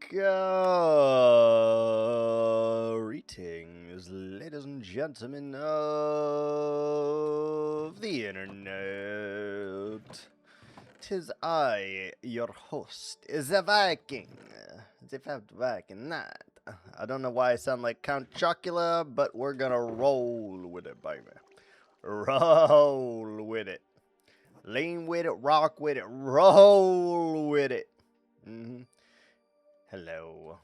Greetings, ladies and gentlemen of the internet. 'Tis I, your host, the Viking. The fat Viking Knight. I don't know why I sound like Count Chocula, but we're gonna roll with it, baby. Roll with it. Lean with it, rock with it, roll with it. Hello.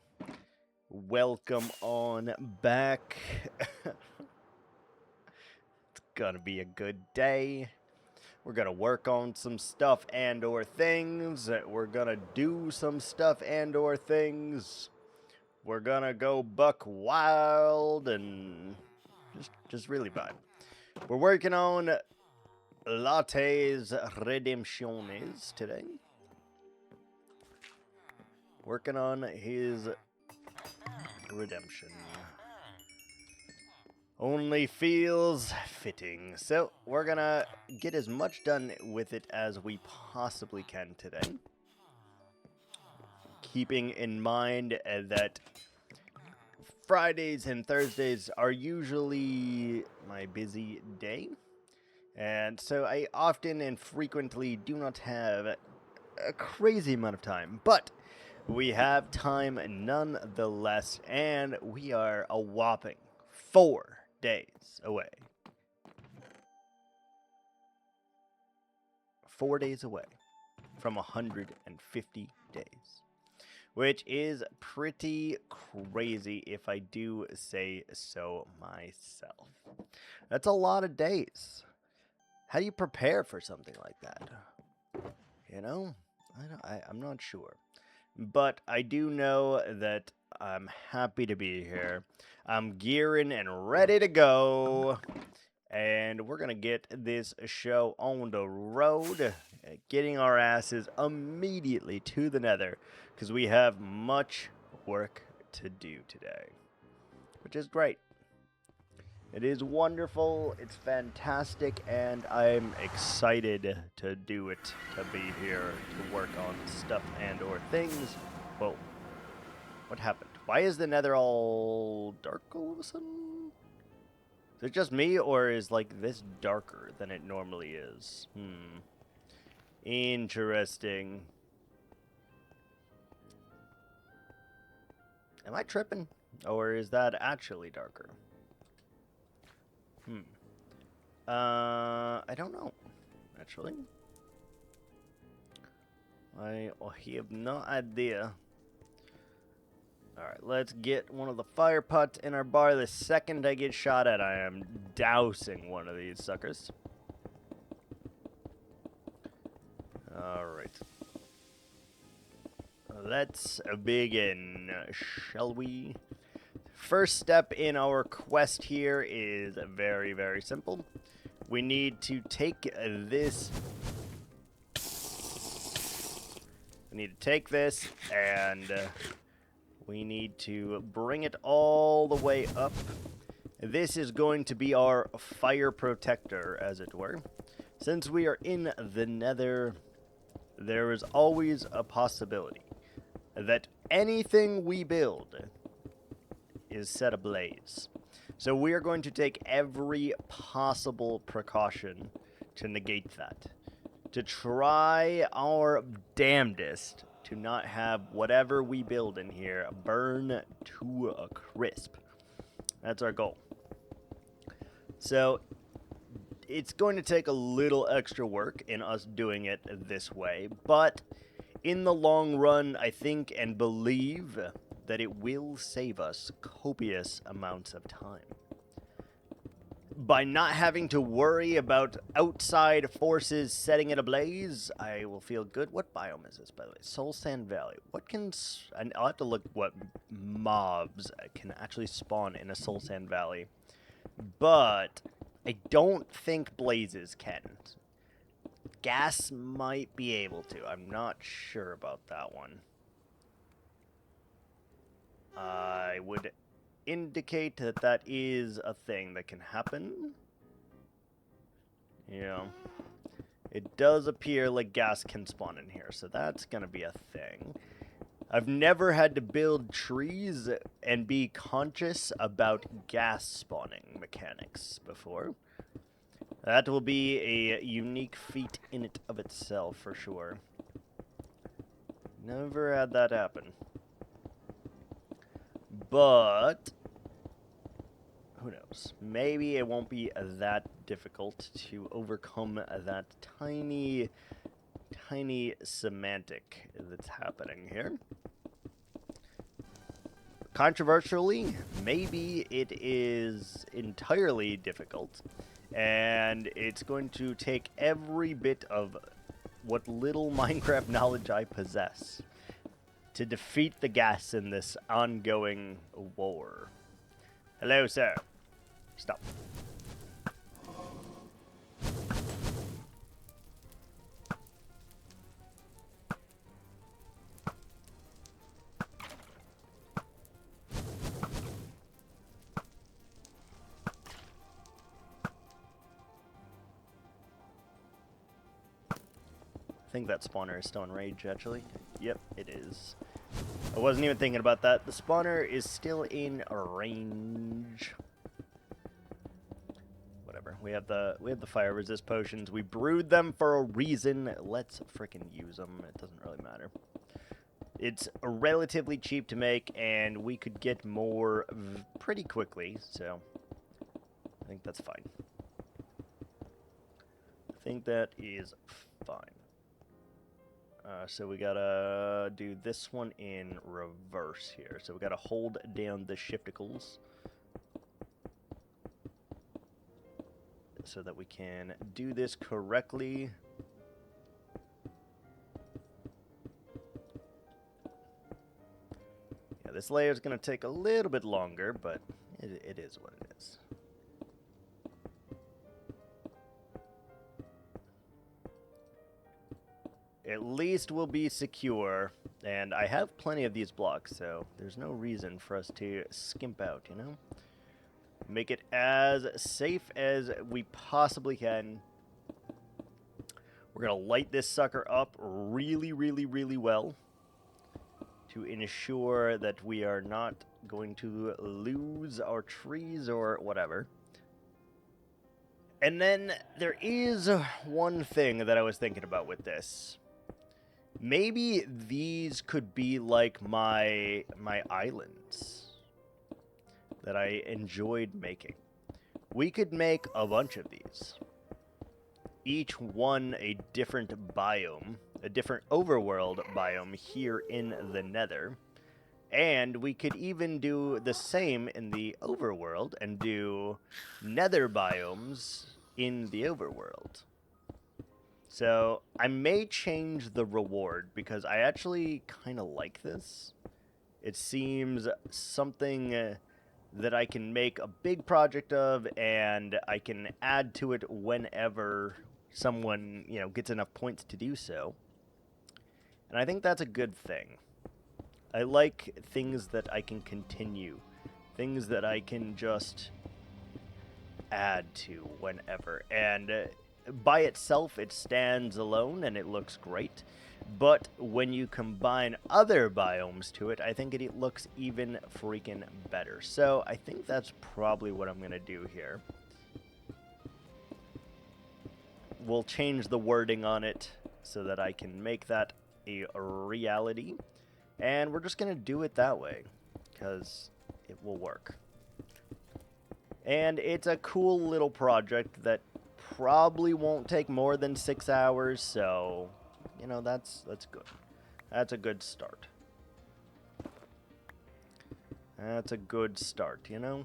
Welcome on back. It's gonna be a good day. We're gonna work on some stuff and or things. We're gonna do some stuff and or things. We're gonna go buck wild and just really vibe. We're working on Lattes Redemptiones today. Working on his redemption. Only feels fitting. So we're gonna get as much done with it as we possibly can today. Keeping in mind that Fridays and Thursdays are usually my busy day. And so I often and frequently do not have a crazy amount of time. But we have time nonetheless, and we are a whopping 4 days away. 4 days away from 150 days. Which is pretty crazy if I do say so myself. That's a lot of days. How do you prepare for something like that? You know? I'm not sure. But I do know that I'm happy to be here. I'm gearing and ready to go. And we're going to get this show on the road. Getting our asses immediately to the nether. Because we have much work to do today. Which is great. It is wonderful, it's fantastic, and I'm excited to do it, to be here, to work on stuff and or things. Whoa. What happened? Why is the nether all dark all of a sudden? Is it just me, or is, like, this darker than it normally is? Interesting. Am I tripping? Or is that actually darker? I don't know, actually. I have no idea. Alright, let's get one of the fire pots in our bar. The second I get shot at, I am dousing one of these suckers. Alright. Let's begin, shall we? First step in our quest here is very, very simple. We need to take this. We need to take this and we need to bring it all the way up. This is going to be our fire protector, as it were. Since we are in the nether, there is always a possibility that anything we build is set ablaze. So we are going to take every possible precaution to negate that. To try our damnedest to not have whatever we build in here burn to a crisp. That's our goal. So it's going to take a little extra work in us doing it this way, but in the long run, I think and believe that it will save us copious amounts of time. By not having to worry about outside forces setting it ablaze, I will feel good. What biome is this, by the way? Soul Sand Valley. What can... I'll have to look what mobs can actually spawn in a Soul Sand Valley. But I don't think blazes can. Gas might be able to. I'm not sure about that one. I would indicate that that is a thing that can happen. Yeah. It does appear like gas can spawn in here, so that's going to be a thing. I've never had to build trees and be conscious about gas spawning mechanics before. That will be a unique feat in it of itself, for sure. Never had that happen. But who knows? Maybe it won't be that difficult to overcome that tiny semantic that's happening here. Controversially, maybe it is entirely difficult, and it's going to take every bit of what little Minecraft knowledge I possess to defeat the gas in this ongoing war. Hello, sir. Stop. I think that spawner is still in rage, actually. Yep, it is. I wasn't even thinking about that. The spawner is still in range. Whatever. We have the fire resist potions. We brewed them for a reason. Let's frickin' use them. It doesn't really matter. It's relatively cheap to make, and we could get more pretty quickly, so I think that's fine. I think that is fine. So we gotta do this one in reverse here. So we gotta hold down the shifticles so that we can do this correctly. Yeah, this layer is gonna take a little bit longer, but it is what it is. At least we'll be secure, and I have plenty of these blocks, so there's no reason for us to skimp out, you know? Make it as safe as we possibly can. We're going to light this sucker up really, really, really well to ensure that we are not going to lose our trees or whatever. And then there is one thing that I was thinking about with this. Maybe these could be like my islands that I enjoyed making. We could make a bunch of these. Each one a different biome, a different overworld biome here in the Nether. And we could even do the same in the overworld and do Nether biomes in the overworld. So I may change the reward because I actually kind of like this. It seems something that I can make a big project of, and I can add to it whenever someone, you know, gets enough points to do so. And I think that's a good thing. I like things that I can continue, things that I can just add to whenever. And by itself, it stands alone and it looks great. But when you combine other biomes to it, I think it looks even freaking better. So I think that's probably what I'm going to do here. We'll change the wording on it so that I can make that a reality. And we're just going to do it that way because it will work. And it's a cool little project that probably won't take more than 6 hours, so, you know, that's good. That's a good start. That's a good start, you know?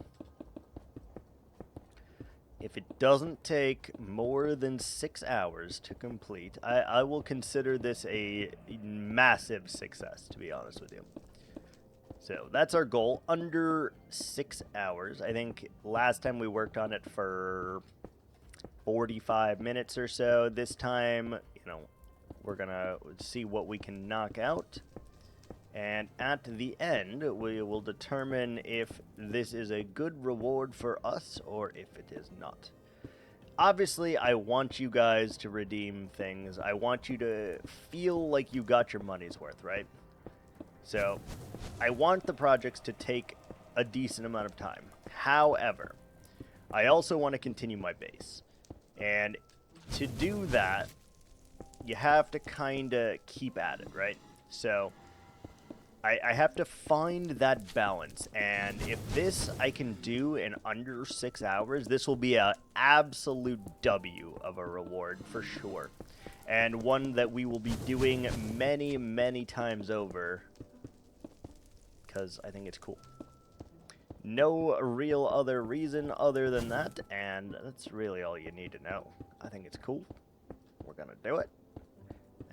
If it doesn't take more than 6 hours to complete, I will consider this a massive success, to be honest with you. So that's our goal, under 6 hours. I think last time we worked on it for 45 minutes or so. This time, you know, we're gonna see what we can knock out. And at the end, we will determine if this is a good reward for us or if it is not. Obviously, I want you guys to redeem things. I want you to feel like you got your money's worth, right? So I want the projects to take a decent amount of time. However, I also want to continue my base. And to do that, you have to kind of keep at it, right? So I have to find that balance. And if this I can do in under 6 hours, this will be an absolute W of a reward for sure. And one that we will be doing many, many times over. Because I think it's cool. No real other reason other than that, and that's really all you need to know. I think it's cool. We're gonna do it.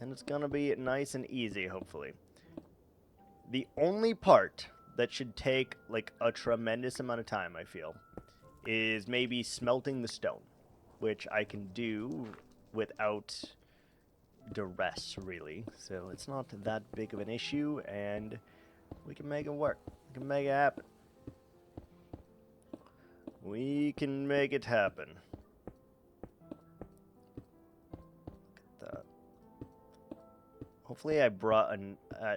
And it's gonna be nice and easy, hopefully. The only part that should take, like, a tremendous amount of time, I feel, is maybe smelting the stone. Which I can do without duress, really. So it's not that big of an issue, and we can make it work. We can make it happen. We can make it happen. Look at that. Hopefully I brought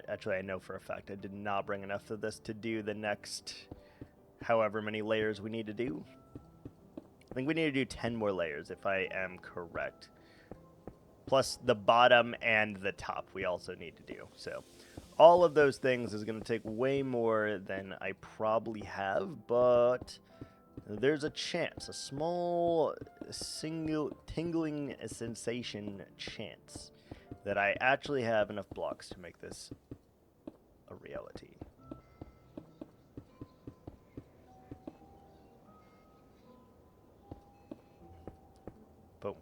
actually, I know for a fact I did not bring enough of this to do the next however many layers we need to do. I think we need to do 10 more layers if I am correct. Plus the bottom and the top we also need to do. So all of those things is going to take way more than I probably have, but there's a chance, a small, single, tingling sensation chance that I actually have enough blocks to make this a reality. Boom.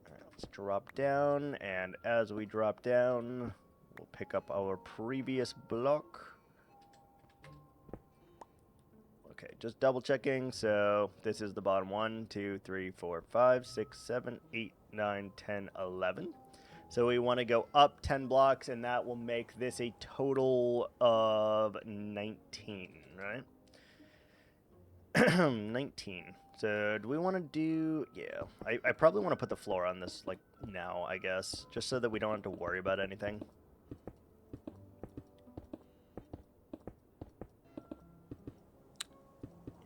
Alright, let's drop down, and as we drop down, we'll pick up our previous block. Okay, just double checking. So this is the bottom 1, 2, 3, 4, 5, 6, 7, 8, 9, 10, 11. So we want to go up 10 blocks, and that will make this a total of 19, right? 19. So do we want to do... Yeah, I probably want to put the floor on this, like, now, I guess. Just so that we don't have to worry about anything.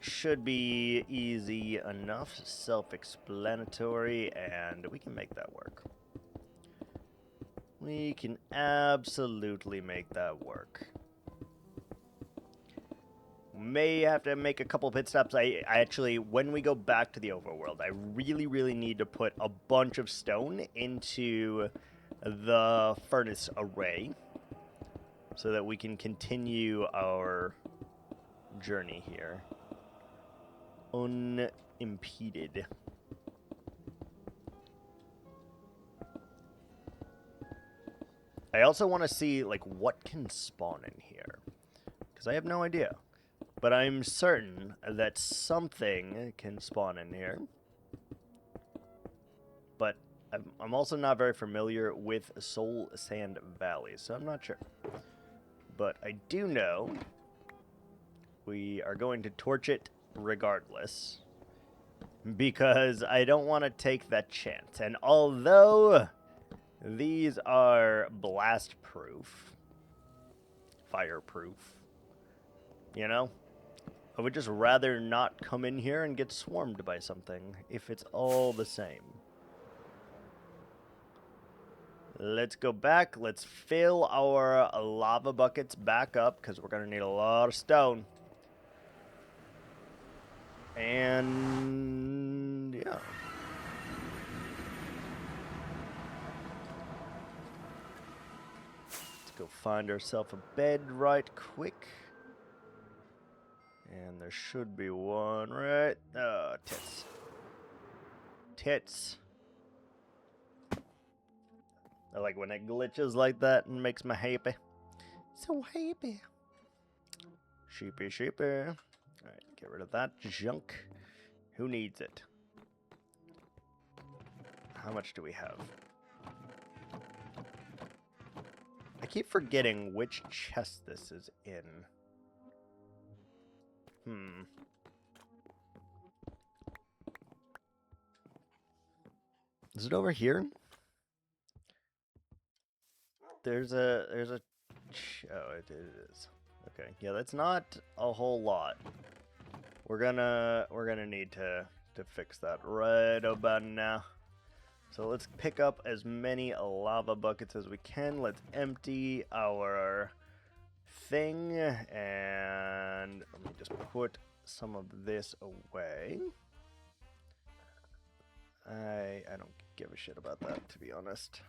Should be easy enough, self-explanatory, and we can make that work. We can absolutely make that work. May have to make a couple pit stops. I actually, when we go back to the overworld, I really need to put a bunch of stone into the furnace array so that we can continue our journey here unimpeded. I also want to see, like, what can spawn in here, because I have no idea. But I'm certain that something can spawn in here. But I'm also not very familiar with Soul Sand Valley, so I'm not sure. But I do know we are going to torch it regardless, because I don't want to take that chance. And although these are blast-proof, fire-proof, you know, I would just rather not come in here and get swarmed by something if it's all the same. Let's go back. Let's fill our lava buckets back up, because we're going to need a lot of stone. And yeah. Let's go find ourselves a bed right quick. And there should be one right. Oh, tits. Tits. I like when it glitches like that and makes me happy. So happy. Sheepy, sheepy. Alright, get rid of that junk. Who needs it? How much do we have? I keep forgetting which chest this is in. Is it over here? there's a. Oh, it is. Okay, yeah, that's not a whole lot. We're gonna need to fix that right about now. So let's pick up as many lava buckets as we can. Let's empty our thing, and let me just put some of this away. I don't give a shit about that, to be honest.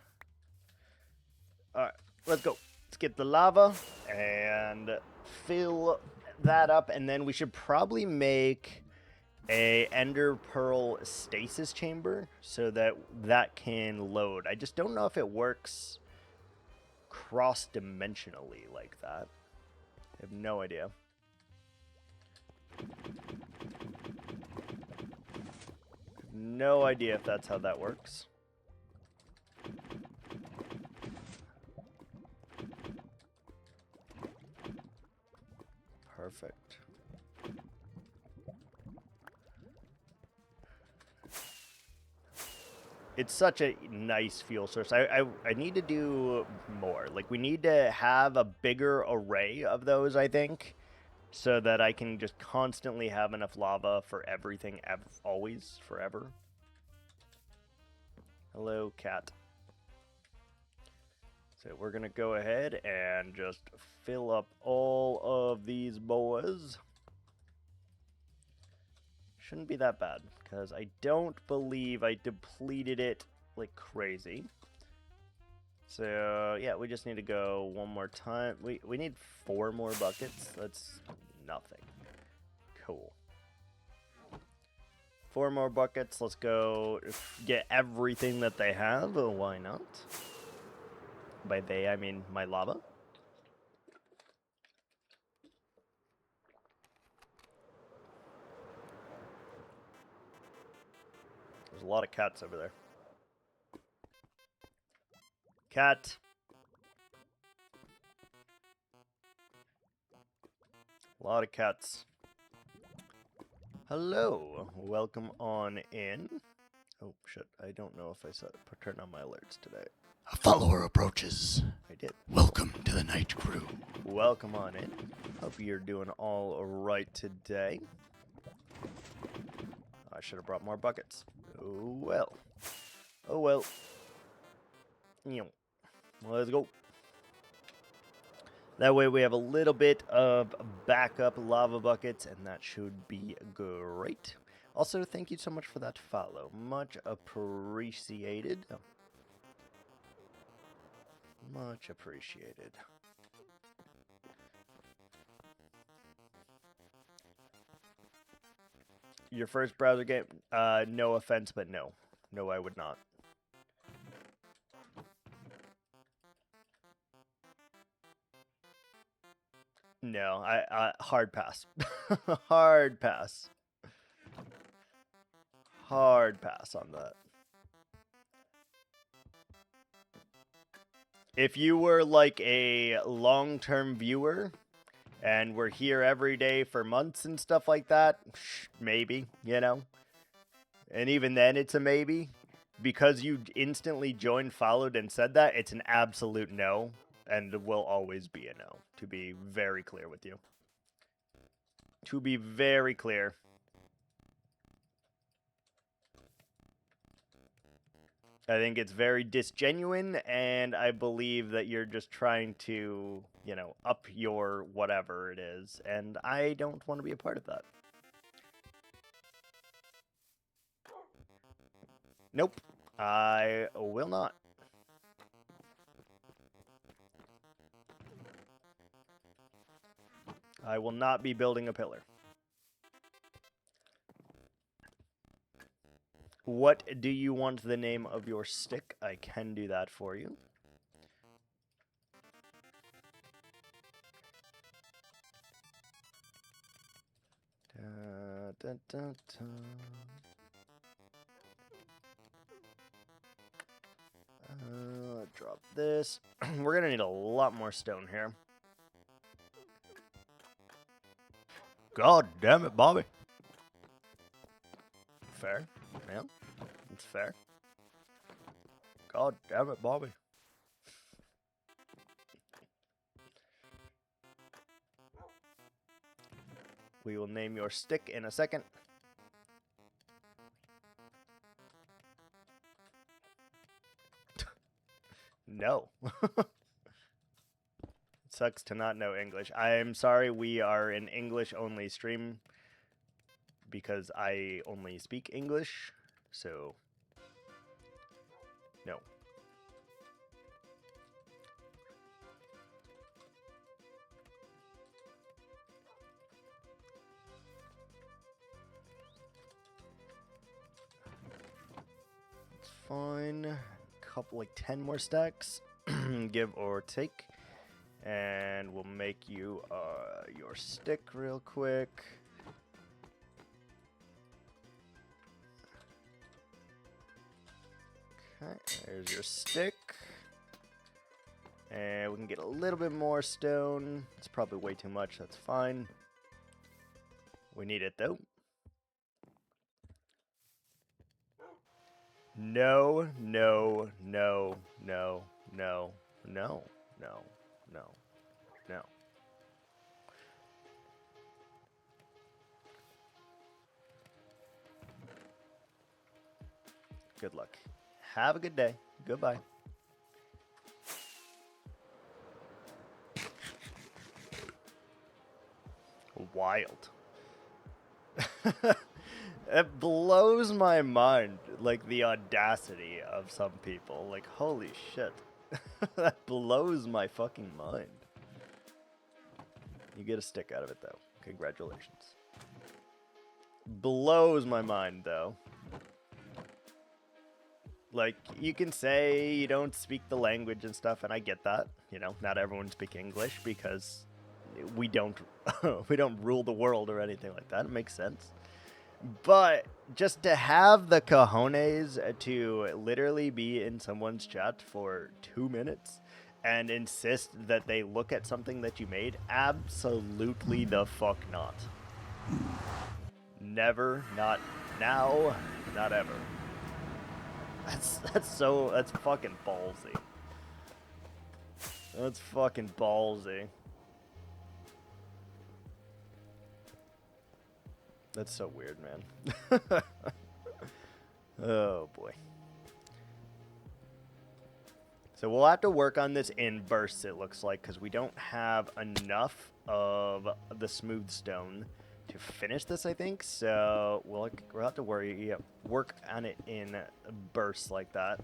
Alright, let's go. Let's get the lava and fill that up, and then we should probably make a ender pearl stasis chamber so that that can load. I just don't know if it works cross-dimensionally like that. I have no idea. No idea if that's how that works. Perfect. It's such a nice fuel source. I need to do more. Like, we need to have a bigger array of those, I think, so that I can just constantly have enough lava for everything, always, forever. Hello, cat. So we're going to go ahead and just fill up all of these boys. Shouldn't be that bad, because I don't believe I depleted it like crazy. So, yeah, we just need to go one more time. We need 4 more buckets. That's nothing. Cool. 4 more buckets. Let's go get everything that they have. Why not? By they, I mean my lava. There's a lot of cats over there. Cat. A lot of cats. Hello. Welcome on in. Oh, shit. I don't know if I turned on my alerts today. A follower approaches. I did. Welcome to the night crew. Welcome on in. Hope you're doing all right today. I should have brought more buckets. Oh, well. Oh, well. Let's go. That way we have a little bit of backup lava buckets, and that should be great. Also, thank you so much for that follow. Much appreciated. Oh. Much appreciated. Your first browser game? No offense, but no. No, I would not. No, I hard pass. Hard pass. Hard pass on that. If you were like a long-term viewer and were here every day for months and stuff like that, maybe, you know? And even then, it's a maybe. Because you instantly joined, followed, and said that, it's an absolute no. And will always be a no, to be very clear with you. To be very clear. I think it's very disgenuine, and I believe that you're just trying to, you know, up your whatever it is, and I don't want to be a part of that. Nope, I will not. I will not be building a pillar. What do you want the name of your stick? I can do that for you. Da, da, da, da. Drop this. We're going to need a lot more stone here. God damn it, Bobby. Fair. Yeah, it's fair. God damn it, Bobby. We will name your stick in a second. No. It sucks to not know English. I'm sorry, we are an English-only stream because I only speak English, so no. It's fine. Couple, like 10 more stacks, give or take. And we'll make you your stick real quick. Okay, there's your stick. And we can get a little bit more stone. It's probably way too much, that's fine. We need it though. No, no, no, no, no, no, no, no, no. Good luck. Have a good day. Goodbye. Wild. It blows my mind, like, the audacity of some people. Like, holy shit. That blows my fucking mind. You get a stick out of it, though. Congratulations. Blows my mind, though. Like, you can say you don't speak the language and stuff, and I get that. You know, not everyone speaks English because we don't we don't rule the world or anything like that. It makes sense. But just to have the cojones to literally be in someone's chat for 2 minutes and insist that they look at something that you made, absolutely the fuck not. Never, not now, not ever. That's fucking ballsy. That's fucking ballsy. That's so weird, man. Oh, boy. So we'll have to work on this in bursts, it looks like, because we don't have enough of the smooth stone to finish this, I think. So we'll have to work on it in bursts like that.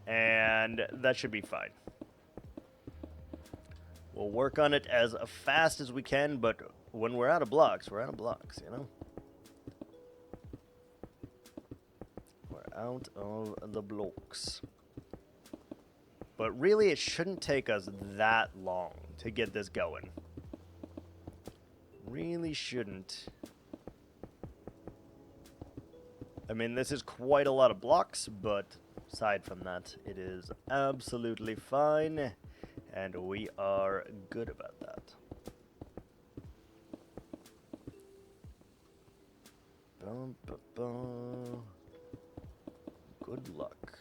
And that should be fine. We'll work on it as fast as we can, but when we're out of blocks, we're out of blocks, you know? We're out of the blocks. But really, it shouldn't take us that long to get this going. Really shouldn't. I mean, this is quite a lot of blocks, but aside from that, it is absolutely fine. And we are good about that. Bum, bum, bum. Good luck.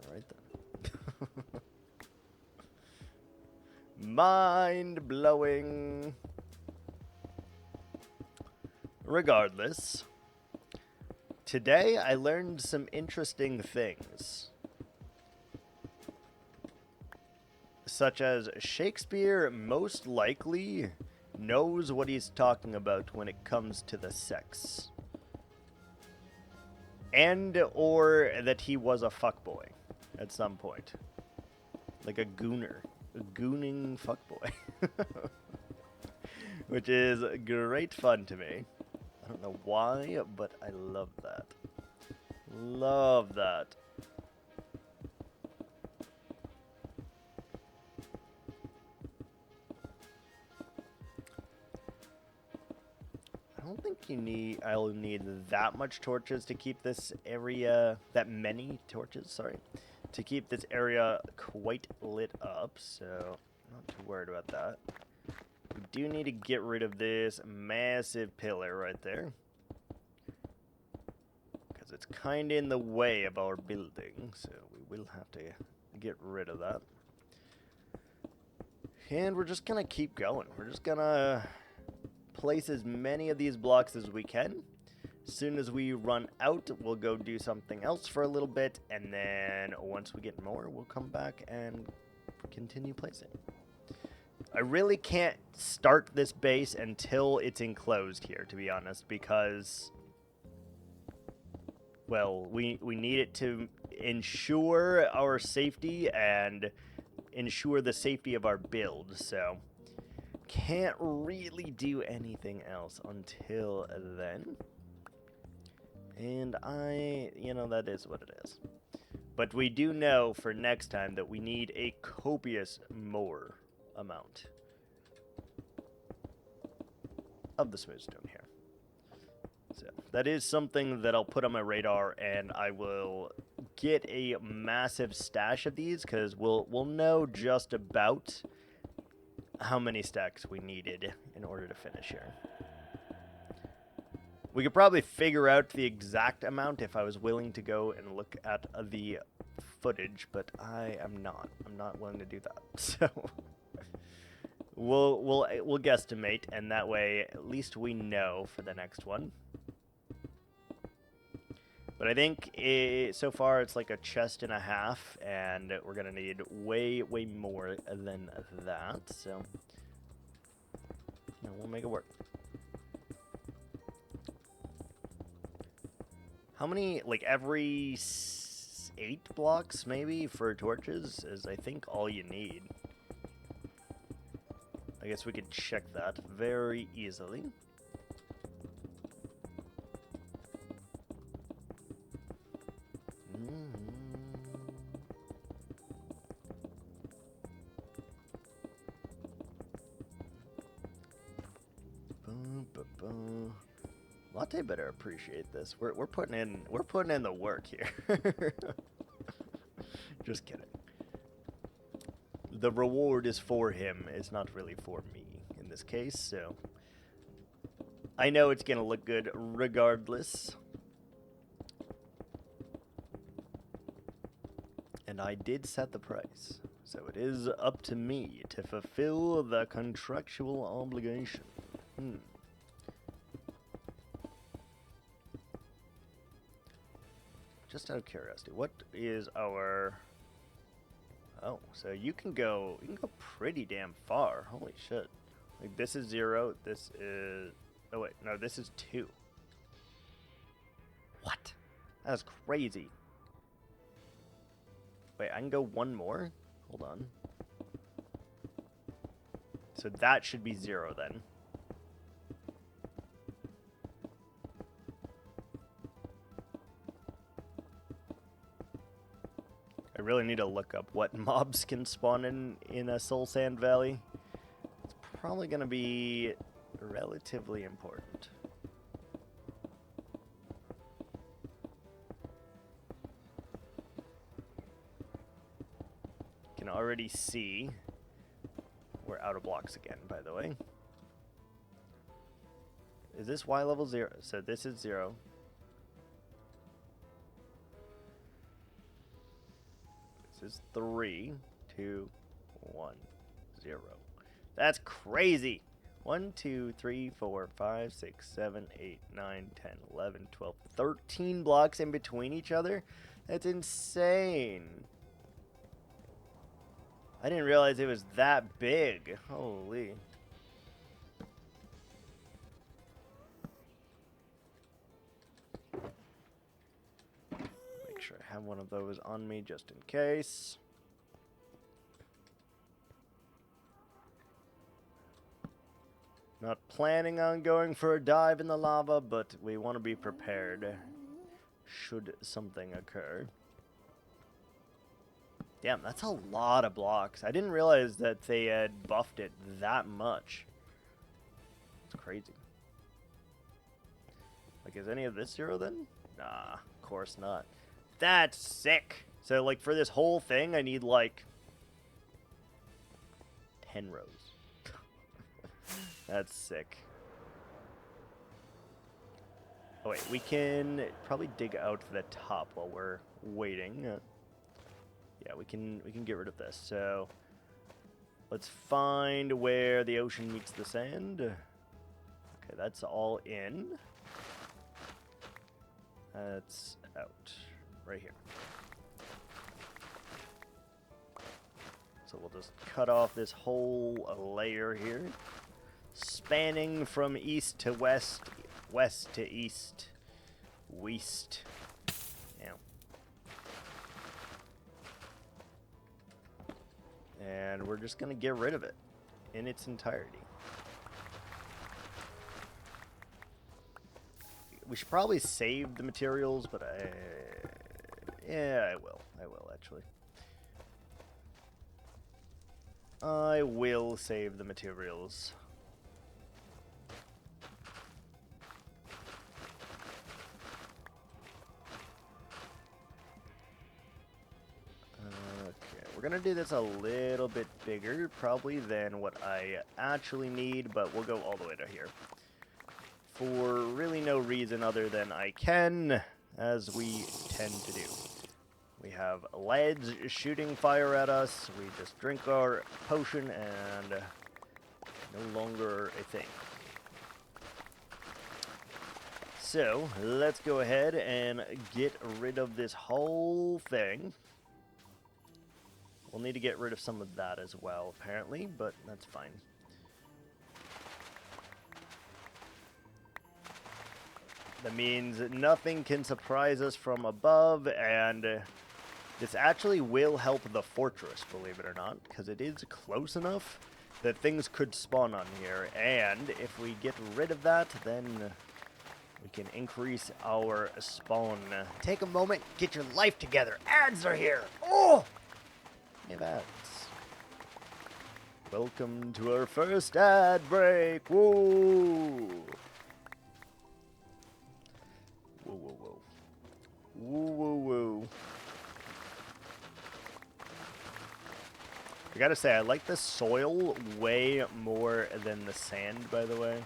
Alright then. Mind blowing. Regardless, today I learned some interesting things. Such as Shakespeare most likely knows what he's talking about when it comes to the sex. And or that he was a fuckboy at some point. Like a gooner. A gooning fuckboy. Which is great fun to me. I don't know why, but I love that. Love that. I don't think I'll need that much torches to keep this area, that many torches, sorry, to keep this area quite lit up, so not too worried about that. We do need to get rid of this massive pillar right there, because it's kind of in the way of our building, so we will have to get rid of that. And we're just going to keep going. We're just going to place as many of these blocks as we can. As soon as we run out, we'll go do something else for a little bit, and then once we get more, we'll come back and continue placing. I really can't start this base until it's enclosed here, to be honest, because, well, we need it to ensure our safety and ensure the safety of our build, so can't really do anything else until then. And that is what it is. But we do know for next time that we need a copious more amount of the smooth stone here. So that is something that I'll put on my radar, and I will get a massive stash of these because we'll know just about how many stacks we needed in order to finish here. We could probably figure out the exact amount if I was willing to go and look at the footage, but I am not. I'm not willing to do that. So we'll guesstimate, and that way at least we know for the next one. But I think so far it's like a chest and a half, and we're gonna need way more than that. So we'll make it work. How many, like every 8 blocks maybe for torches is I think all you need. I guess we could check that very easily. Latte better appreciate this. We're putting in the work here. Just kidding. The reward is for him. It's not really for me in this case, so I know it's gonna look good regardless. And I did set the price, so it is up to me to fulfill the contractual obligation. Just out of curiosity, what is our... Oh, so you can go pretty damn far. Holy shit. Like, this is 0, this is... Oh, wait, no, this is 2. What? That's crazy. Wait, I can go one more? Hold on. So that should be 0 then. I really need to look up what mobs can spawn in a Soul Sand Valley. It's probably going to be relatively important. You can already see we're out of blocks again, by the way. Is this Y level 0? So this is 0. This is 3, 2, 1, 0. That's crazy. 1, 2, 3, 4, 5, 6, 7, 8, 9, 10, 11, 12, 13 blocks in between each other? That's insane. I didn't realize it was that big. Holy. Make sure I have one of those on me just in case. Not planning on going for a dive in the lava, but we want to be prepared should something occur. Damn, that's a lot of blocks. I didn't realize that they had buffed it that much. It's crazy. Like, is any of this 0 then? Nah, of course not. That's sick. So, like, for this whole thing, I need, like, 10 rows. That's sick. Oh, wait, we can probably dig out the top while we're waiting. Yeah, we can get rid of this. So let's find where the ocean meets the sand. Okay, that's all in. That's out. Right here. So we'll just cut off this whole layer here. Spanning from east to west, west to east, west. Yeah. And we're just going to get rid of it in its entirety. We should probably save the materials, but yeah, I will. I will, actually. I will save the materials. Okay, we're gonna do this a little bit bigger, probably, than what I actually need, but we'll go all the way to here. For really no reason other than I can, as we tend to do. We have leads shooting fire at us, we just drink our potion and no longer a thing. So, let's go ahead and get rid of this whole thing. We'll need to get rid of some of that as well, apparently, but that's fine. That means nothing can surprise us from above, and this actually will help the fortress, believe it or not, because it is close enough that things could spawn on here, and if we get rid of that, then we can increase our spawn. Take a moment, get your life together. Ads are here! Oh! We have ads. Welcome to our first ad break! Whoa! Whoa, whoa, whoa. Whoa, whoa, whoa. I gotta say, I like the soil way more than the sand, by the way.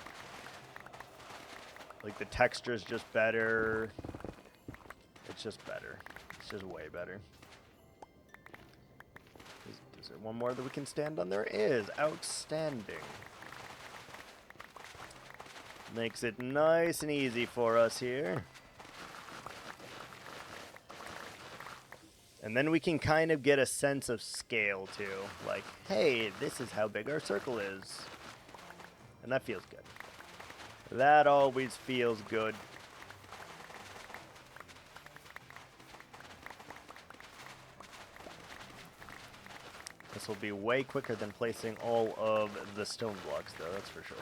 Like, the texture is just better. It's just better. It's just way better. Is there one more that we can stand on? There is. Outstanding. Makes it nice and easy for us here. And then we can kind of get a sense of scale, too. Like, hey, this is how big our circle is. And that feels good. That always feels good. This will be way quicker than placing all of the stone blocks, though, that's for sure.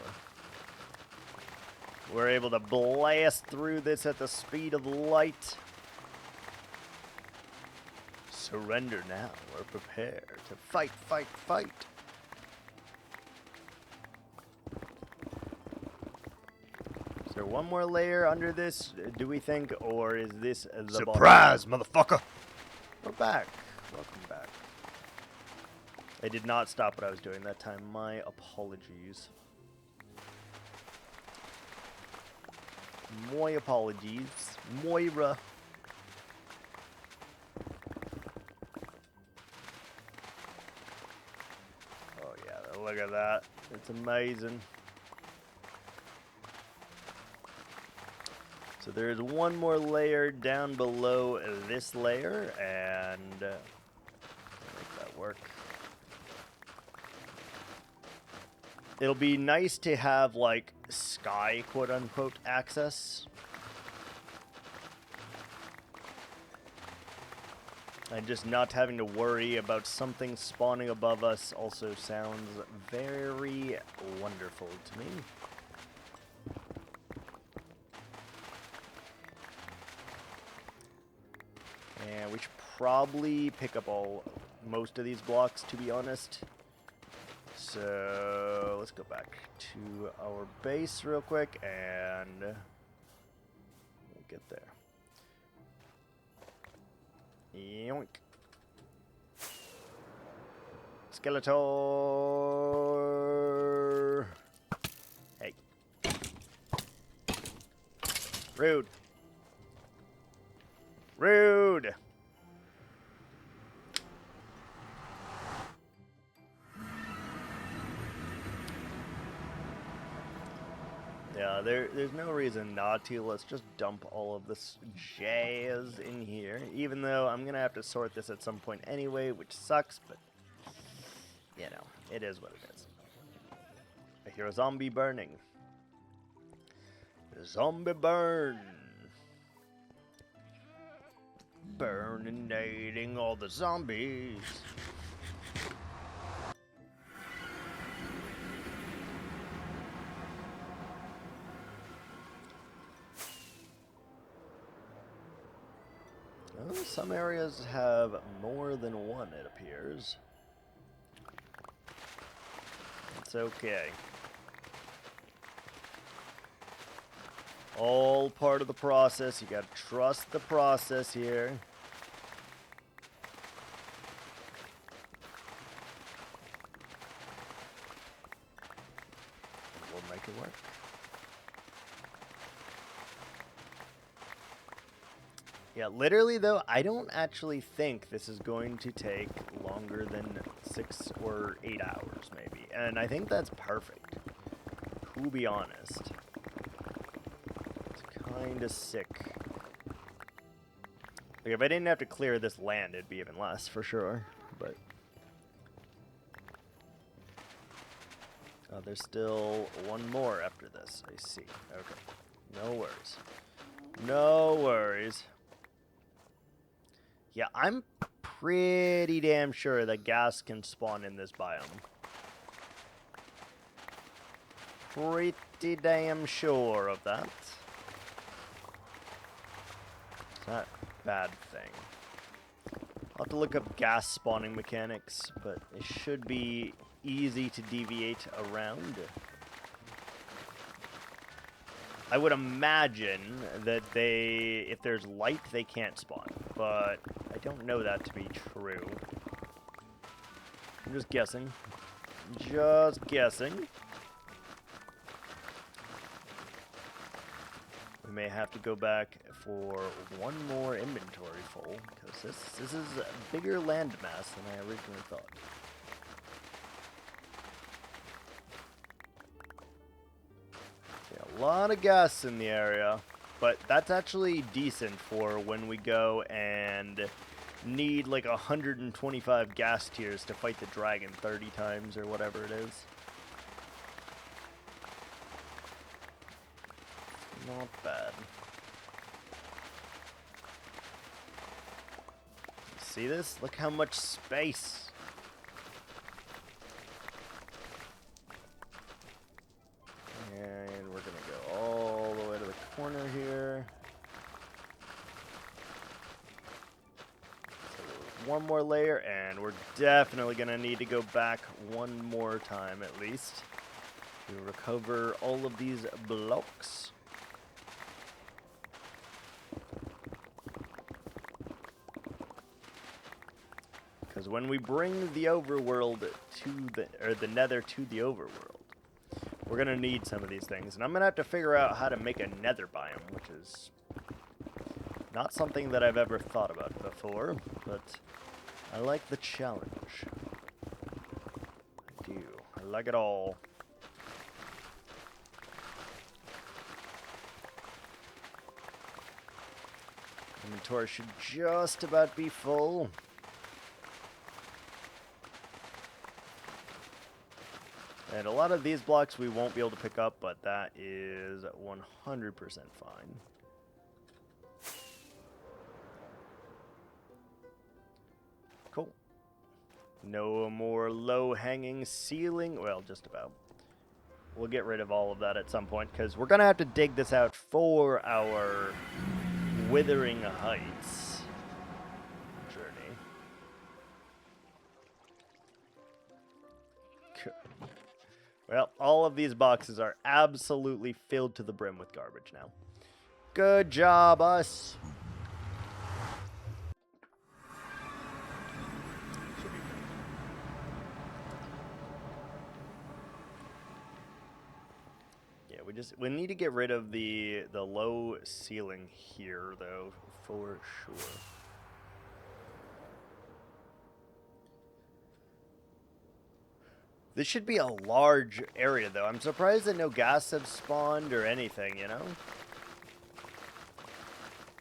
We're able to blast through this at the speed of light. Surrender now, or prepare to fight, fight, fight. Is there one more layer under this, do we think, or is this the Surprise, motherfucker! We're back. Welcome back. I did not stop what I was doing that time. My apologies. My apologies. Moira. Oh yeah, look at that. It's amazing. So there's one more layer down below this layer, and make that work. It'll be nice to have, like, sky, quote-unquote, access. And just not having to worry about something spawning above us also sounds very wonderful to me. And we should probably pick up most of these blocks, to be honest. So let's go back to our base real quick and we'll get there. Yoink. Skeletor. Hey. Rude. Rude. Yeah, there's no reason not to. Let's just dump all of this jazz in here. Even though I'm going to have to sort this at some point anyway, which sucks, but, you know, it is what it is. I hear a zombie burning. Zombie burn. Burninating all the zombies. Well, some areas have more than one, it appears. It's okay. All part of the process. You gotta trust the process here. We'll make it work. Yeah, literally though, I don't actually think this is going to take longer than 6 or 8 hours maybe. And I think that's perfect. To be honest. Kinda sick. Like, if I didn't have to clear this land, it'd be even less for sure. But there's still one more after this. I see. Okay. No worries. No worries. Yeah, I'm pretty damn sure that gas can spawn in this biome. Pretty damn sure of that. Not a bad thing. I'll have to look up gas spawning mechanics, but it should be easy to deviate around. I would imagine that if there's light, they can't spawn, but I don't know that to be true. I'm just guessing. Just guessing. We may have to go back for one more inventory full, because this is a bigger landmass than I originally thought. Yeah, a lot of gas in the area, but that's actually decent for when we go and need like 125 gas tiers to fight the dragon 30 times or whatever it is. Not bad. See this? Look how much space. And we're gonna go all the way to the corner here. So one more layer, and we're definitely gonna need to go back one more time at least to recover all of these blocks. Because when we bring the overworld to the nether to the overworld, we're going to need some of these things. And I'm going to have to figure out how to make a nether biome, which is not something that I've ever thought about before, but I like the challenge. I do. I like it all. Inventory should just about be full. And a lot of these blocks we won't be able to pick up, but that is 100% fine. Cool. No more low-hanging ceiling. Well, just about. We'll get rid of all of that at some point, because we're going to have to dig this out for our Withering Heights journey. Well, all of these boxes are absolutely filled to the brim with garbage now. Good job, us. Yeah, we need to get rid of the low ceiling here, though, for sure. This should be a large area, though. I'm surprised that no gas have spawned or anything, you know?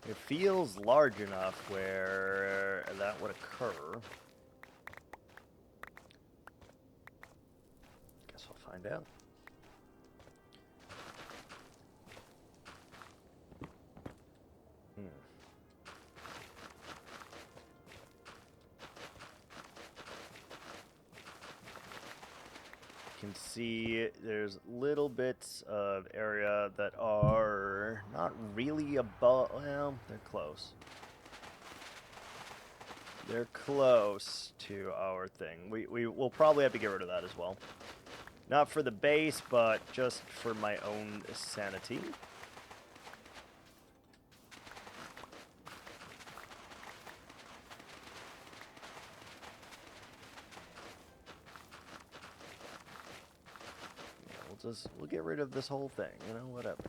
It feels large enough where that would occur. Guess we'll find out. Can see there's little bits of area that are not really above. Well, they're close. They're close to our thing. We will probably have to get rid of that as well. Not for the base, but just for my own sanity. We'll get rid of this whole thing, you know, whatever.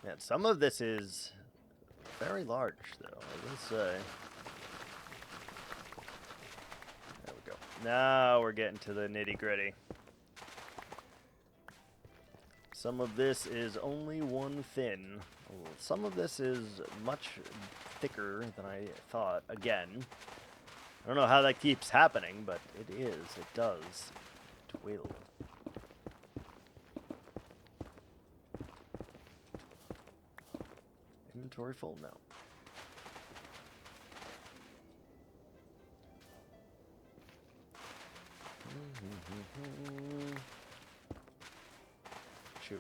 Yeah, some of this is very large, though, I will say. There we go. Now we're getting to the nitty-gritty. Some of this is only one thin. Some of this is much thicker than I thought. Again. I don't know how that keeps happening, but it is. It does. It will. Inventory full now. Shoot.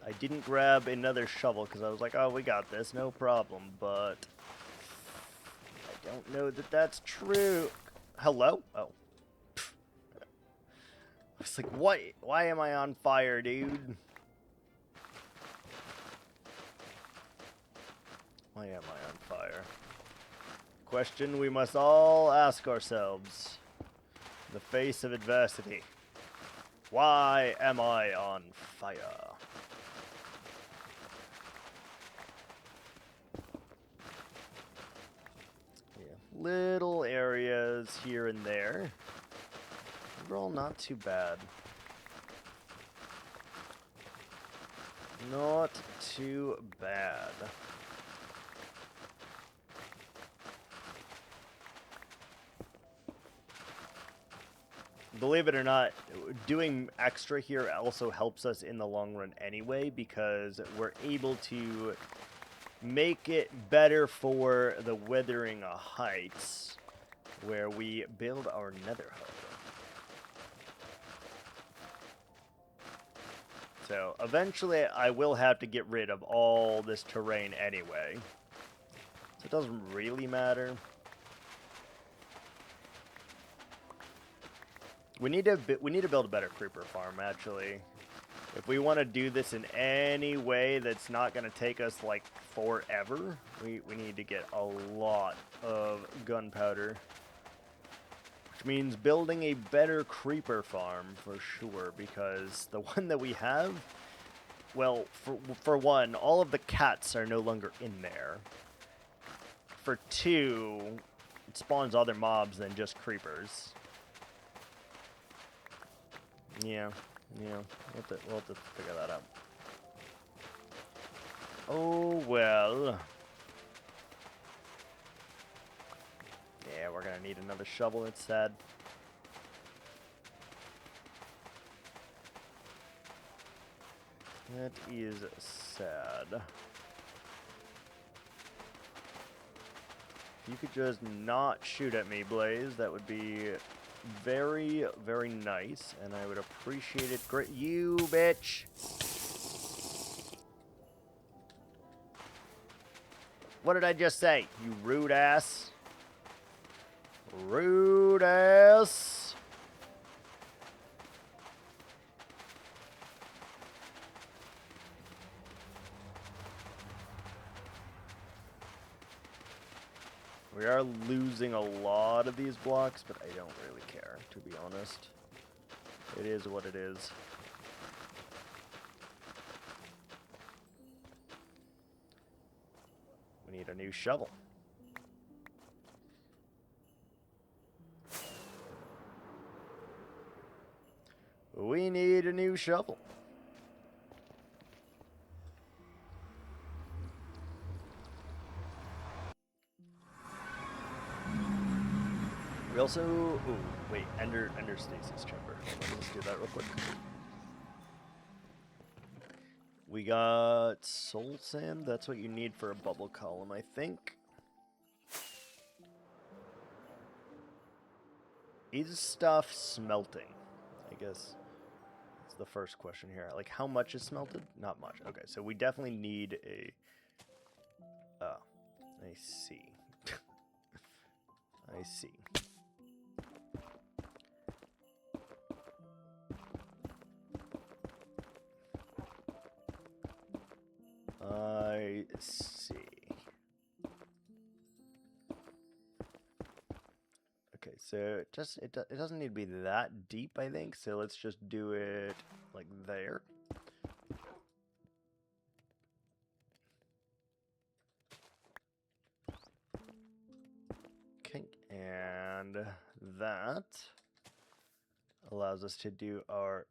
I didn't grab another shovel because I was like, oh, we got this. No problem. But don't know that that's true. Hello? Oh. I was like, what? Why am I on fire, dude? Why am I on fire? Question we must all ask ourselves. In the face of adversity. Why am I on fire? Little areas here and there. Overall, not too bad. Not too bad. Believe it or not, doing extra here also helps us in the long run anyway, because we're able to make it better for the Withering Heights, where we build our nether hub. So eventually I will have to get rid of all this terrain anyway. So it doesn't really matter. We need to build a better creeper farm, actually. If we want to do this in any way that's not going to take us, like, forever, we need to get a lot of gunpowder. Which means building a better creeper farm, for sure, because the one that we have, well, for one, all of the cats are no longer in there. For two, it spawns other mobs than just creepers. Yeah. Yeah, we'll have to figure that out. Oh, well. Yeah, we're gonna need another shovel, it's sad. That is sad. If you could just not shoot at me, Blaze, that would be very, very nice, and I would appreciate it. Great, you bitch! What did I just say? You rude ass. Rude ass. We are losing a lot of these blocks, but I don't really care, to be honest. It is what it is. We need a new shovel. We need a new shovel. We also... Ooh, wait, Ender Stasis Chamber. Hold on, let's do that real quick. We got Soul Sand. That's what you need for a bubble column, I think. Is stuff smelting? I guess that's the first question here. Like, how much is smelted? Not much. Okay, so we definitely need a... Oh, I see. I see. I see. Okay, so it doesn't need to be that deep, I think. So let's just do it like there. Okay, and that allows us to do our...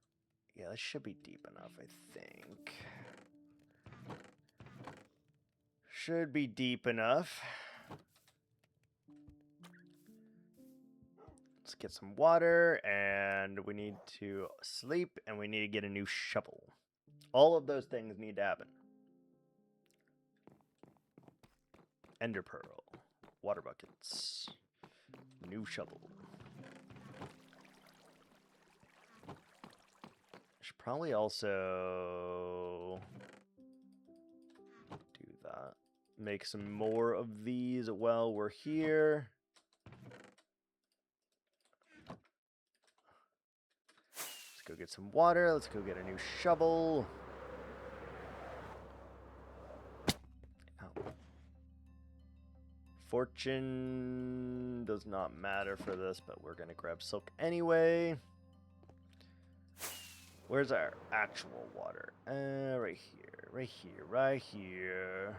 Yeah, this should be deep enough, I think. Should be deep enough. Let's get some water, and we need to sleep, and we need to get a new shovel. All of those things need to happen. Ender pearl, water buckets, new shovel. Should probably also do that. Make some more of these while we're here. Let's go get some water. Let's go get a new shovel. Ow. Fortune does not matter for this, but we're going to grab silk anyway. Where's our actual water? Right here, right here, right here.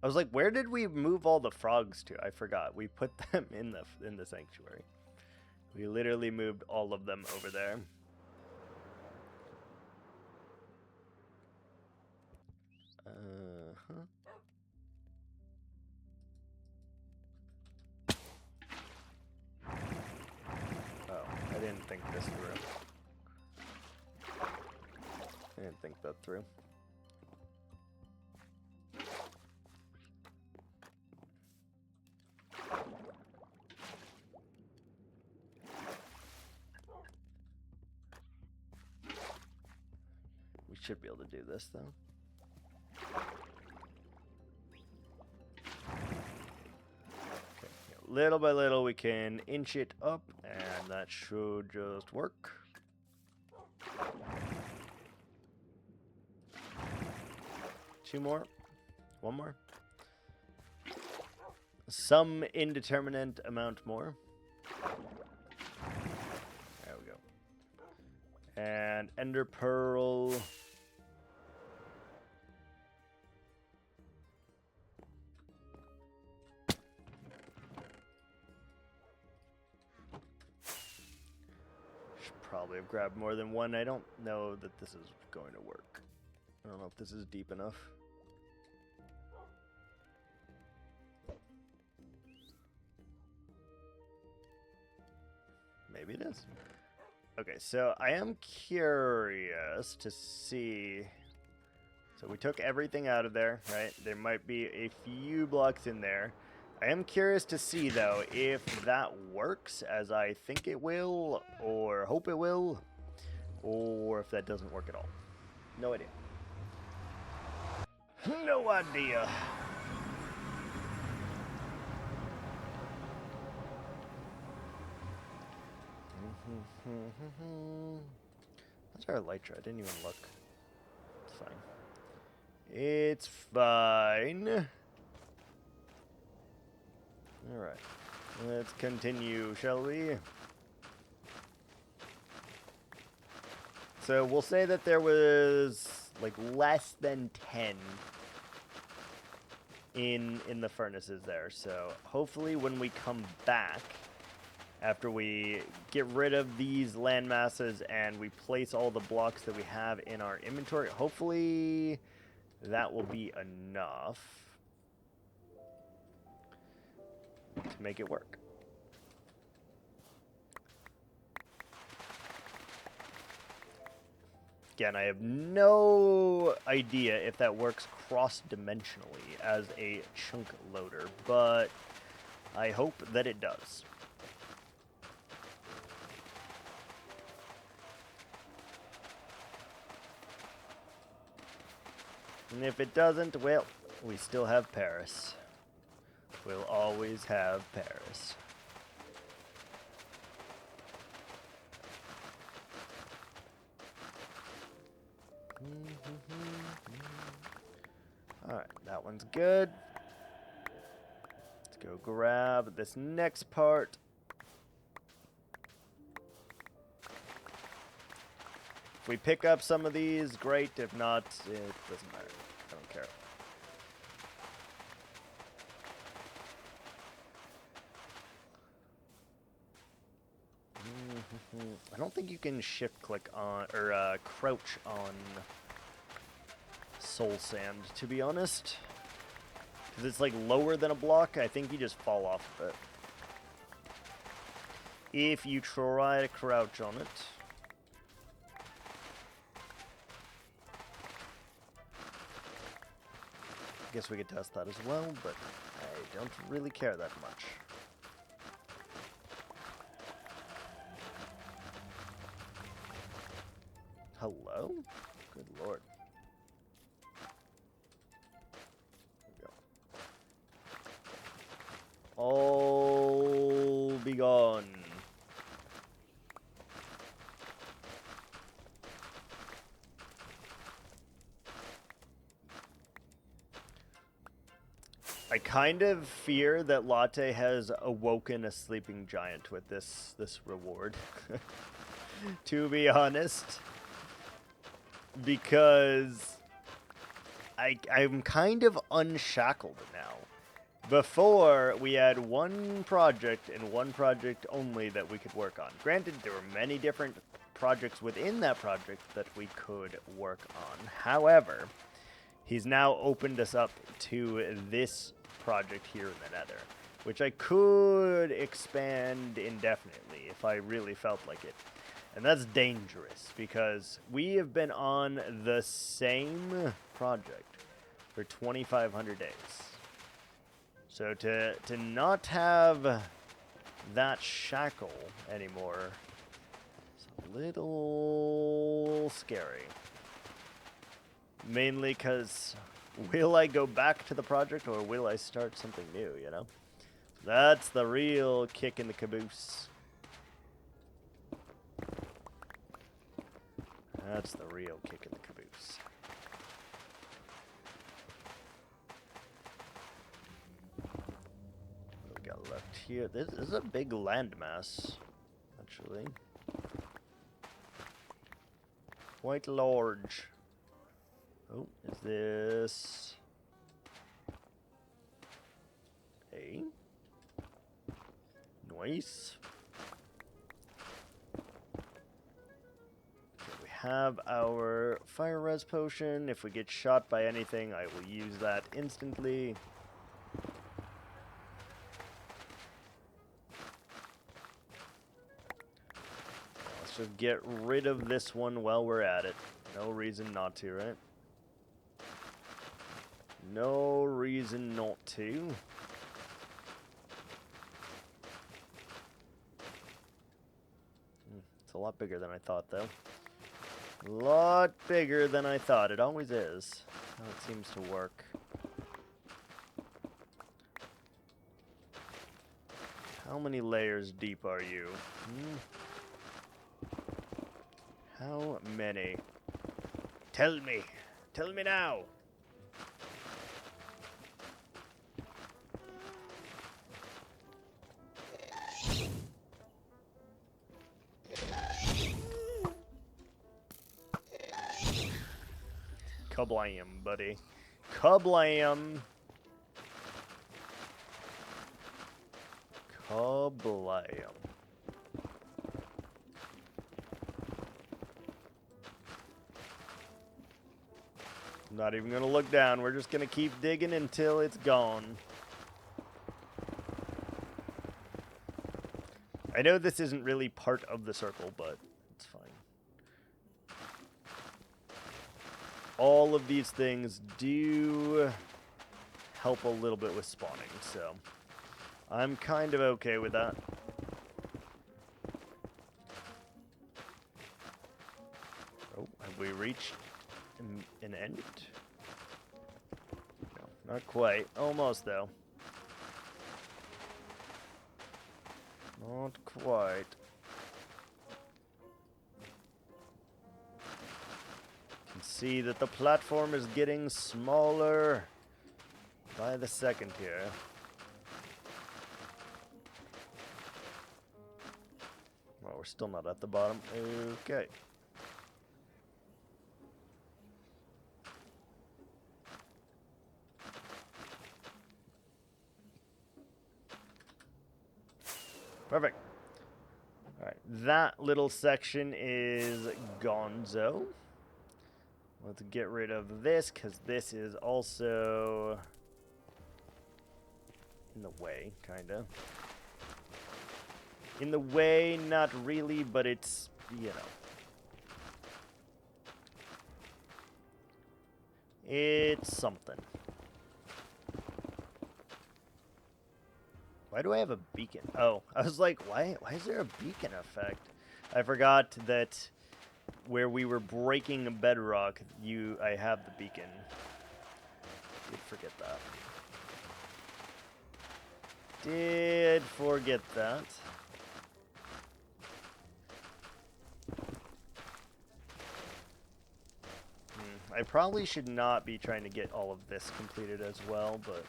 I was like, where did we move all the frogs to? I forgot. We put them in the sanctuary. We literally moved all of them over there. Uh-huh. Oh, I didn't think this through. I didn't think that through. We should be able to do this, though. Okay, little by little, we can inch it up, and that should just work. Two more. One more. Some indeterminate amount more. There we go. And Ender Pearl. Should probably have grabbed more than one. I don't know that this is going to work. I don't know if this is deep enough. Maybe it is. Okay, so I am curious to see. So we took everything out of there, right? There might be a few blocks in there. I am curious to see, though, if that works as I think it will, or hope it will, or if that doesn't work at all. No idea. No idea. That's our elytra. I didn't even look. It's fine. It's fine. Alright. Let's continue, shall we? So we'll say that there was like less than 10 in the furnaces there. So hopefully when we come back, after we get rid of these land masses and we place all the blocks that we have in our inventory, hopefully that will be enough to make it work. Again, I have no idea if that works cross-dimensionally as a chunk loader, but I hope that it does. And if it doesn't, well, we still have Paris. We'll always have Paris. Alright, that one's good. Let's go grab this next part. If we pick up some of these, great. If not, it doesn't matter. I don't care. I don't think you can shift click on, or crouch on soul sand, to be honest. Because it's like lower than a block, I think you just fall off of it. If you try to crouch on it. I guess we could test that as well, but I don't really care that much. Hello? Good lord. There we go. All be gone. I kind of fear that Latte has awoken a sleeping giant with this reward. To be honest. Because I'm kind of unshackled now. Before, we had one project and one project only that we could work on. Granted, there were many different projects within that project that we could work on. However, he's now opened us up to this project here in the Nether, which I could expand indefinitely if I really felt like it. And that's dangerous, because we have been on the same project for 2,500 days. So to not have that shackle anymore is a little scary. Mainly because will I go back to the project or will I start something new, you know? That's the real kick in the caboose. That's the real kick in the caboose. What we got left here? This is a big landmass, actually. Quite large. Oh, is this a nice? Have our fire res potion. If we get shot by anything, I will use that instantly. Let's just get rid of this one while we're at it. No reason not to, right? No reason not to. It's a lot bigger than I thought, though. A lot bigger than I thought. It always is. How it seems to work. How many layers deep are you? How many? Tell me. Tell me now. Kablam, buddy. Kablam. Kablam. I'm not even going to look down. We're just going to keep digging until it's gone. I know this isn't really part of the circle, but it's fine. All of these things do help a little bit with spawning, so I'm kind of okay with that. Oh, have we reached an end? No, not quite. Almost, though. Not quite. You can see that the platform is getting smaller by the second here. Well, we're still not at the bottom. Okay. Perfect. Alright, that little section is gonzo. Let's get rid of this, because this is also in the way, kind of. In the way, not really, but it's, you know. It's something. Why do I have a beacon? Oh, I was like, why is there a beacon effect? I forgot that where we were breaking bedrock, I have the beacon. Did forget that. Did forget that. I probably should not be trying to get all of this completed as well, but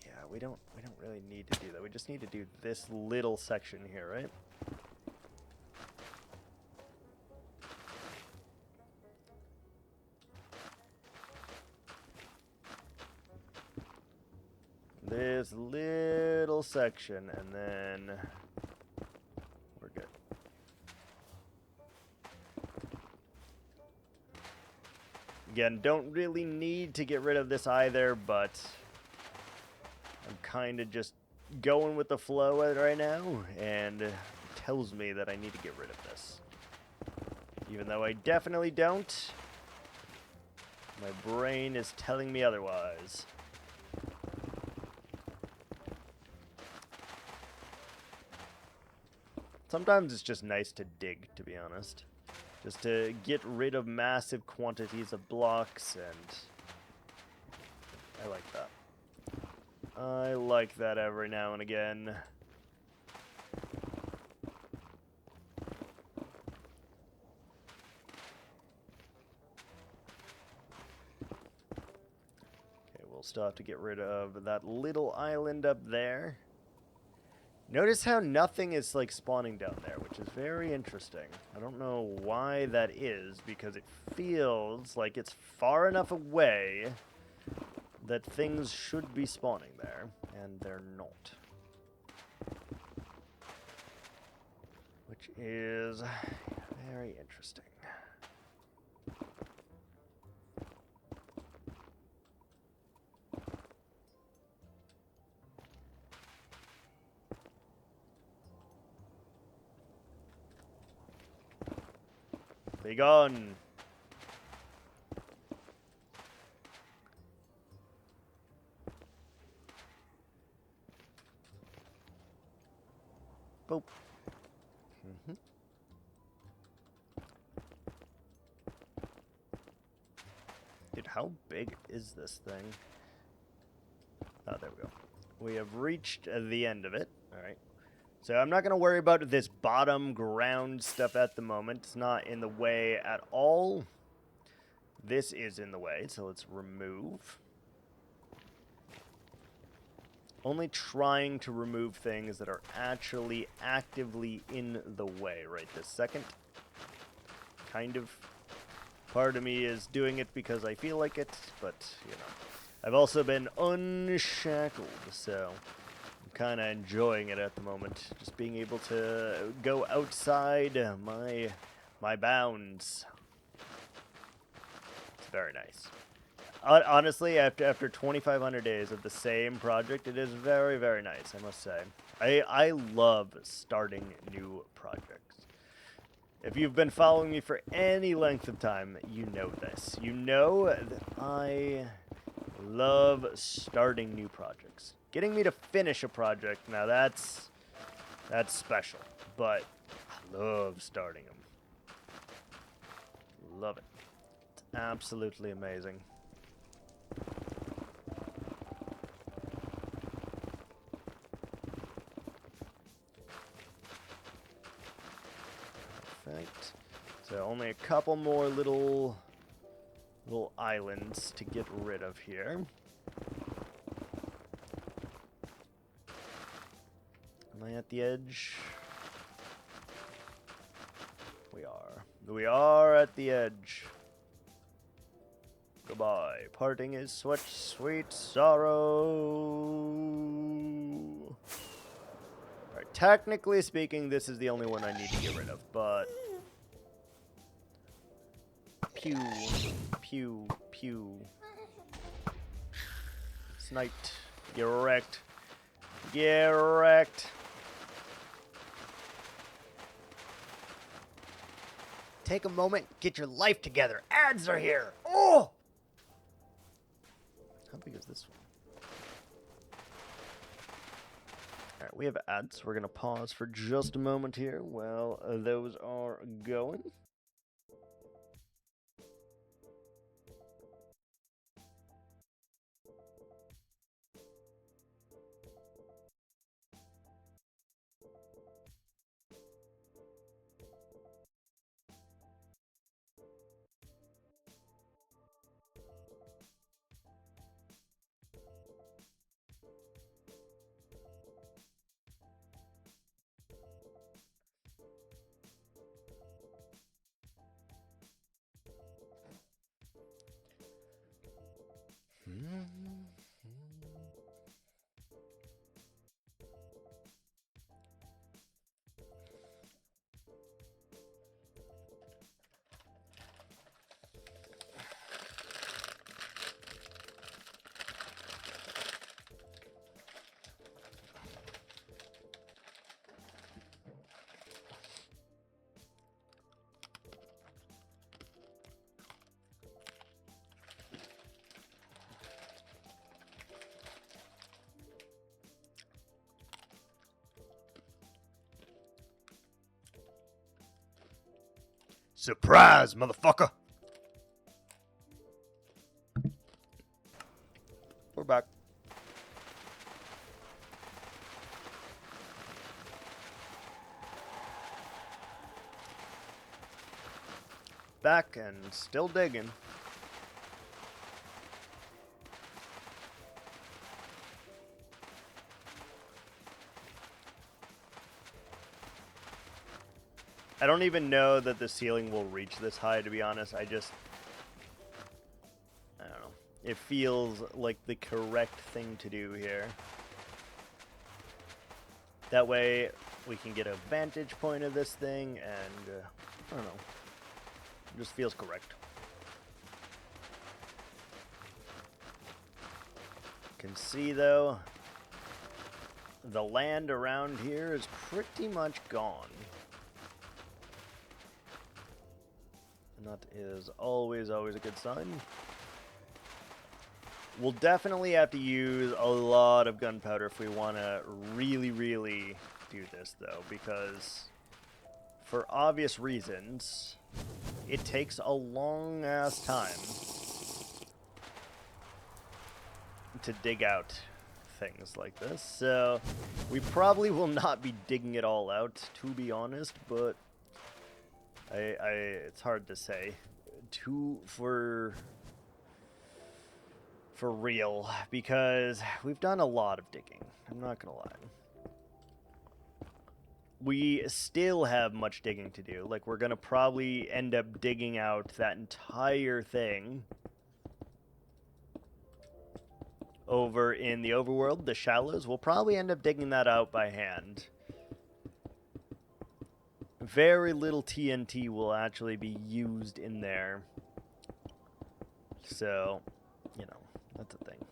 yeah, we don't really need to do that. We just need to do this little section here, right? This little section, and then we're good. Again, don't really need to get rid of this either, but I'm kind of just going with the flow right now, and it tells me that I need to get rid of this. Even though I definitely don't, my brain is telling me otherwise. Sometimes it's just nice to dig, to be honest. Just to get rid of massive quantities of blocks, and I like that. I like that every now and again. Okay, we'll still have to get rid of that little island up there. Notice how nothing is like spawning down there, which is very interesting. I don't know why that is, because it feels like it's far enough away that things should be spawning there, and they're not. Which is very interesting. Be gone. Boop. Dude, how big is this thing? Oh, there we go. We have reached the end of it. All right. So I'm not going to worry about this bottom ground stuff at the moment. It's not in the way at all. This is in the way, so let's remove. Only trying to remove things that are actually actively in the way right this second. Kind of. Part of me is doing it because I feel like it, but, you know. I've also been unshackled, so I'm kind of enjoying it at the moment. Just being able to go outside my bounds. It's very nice. Honestly, after 2,500 days of the same project, it is very, very nice, I must say. I love starting new projects. If you've been following me for any length of time, you know this. You know that I love starting new projects. Getting me to finish a project, now that's special. But I love starting them. Love it. It's absolutely amazing. Perfect. So only a couple more little islands to get rid of here. Am I at the edge? We are. We are at the edge. Goodbye. Parting is such sweet sorrow. Alright, technically speaking, this is the only one I need to get rid of, but... Pew. Pew. Pew. Sniped. Get wrecked. Get wrecked. Take a moment, get your life together. Ads are here. Oh! How big is this one? Alright, we have ads. We're going to pause for just a moment here while those are going. Surprise, motherfucker! We're back. Back and still digging. I don't even know that the ceiling will reach this high, to be honest. I don't know. It feels like the correct thing to do here. That way, we can get a vantage point of this thing, and, I don't know. It just feels correct. You can see, though, the land around here is pretty much gone. And that is always a good sign. We'll definitely have to use a lot of gunpowder if we want to really do this, though, because for obvious reasons, it takes a long-ass time to dig out things like this. So we probably will not be digging it all out, to be honest, but it's hard to say. For real, because we've done a lot of digging. I'm not gonna lie. We still have much digging to do. Like, we're gonna probably end up digging out that entire thing. over in the overworld, the shallows. We'll probably end up digging that out by hand. Very little TNT will actually be used in there. So, you know, that's a thing.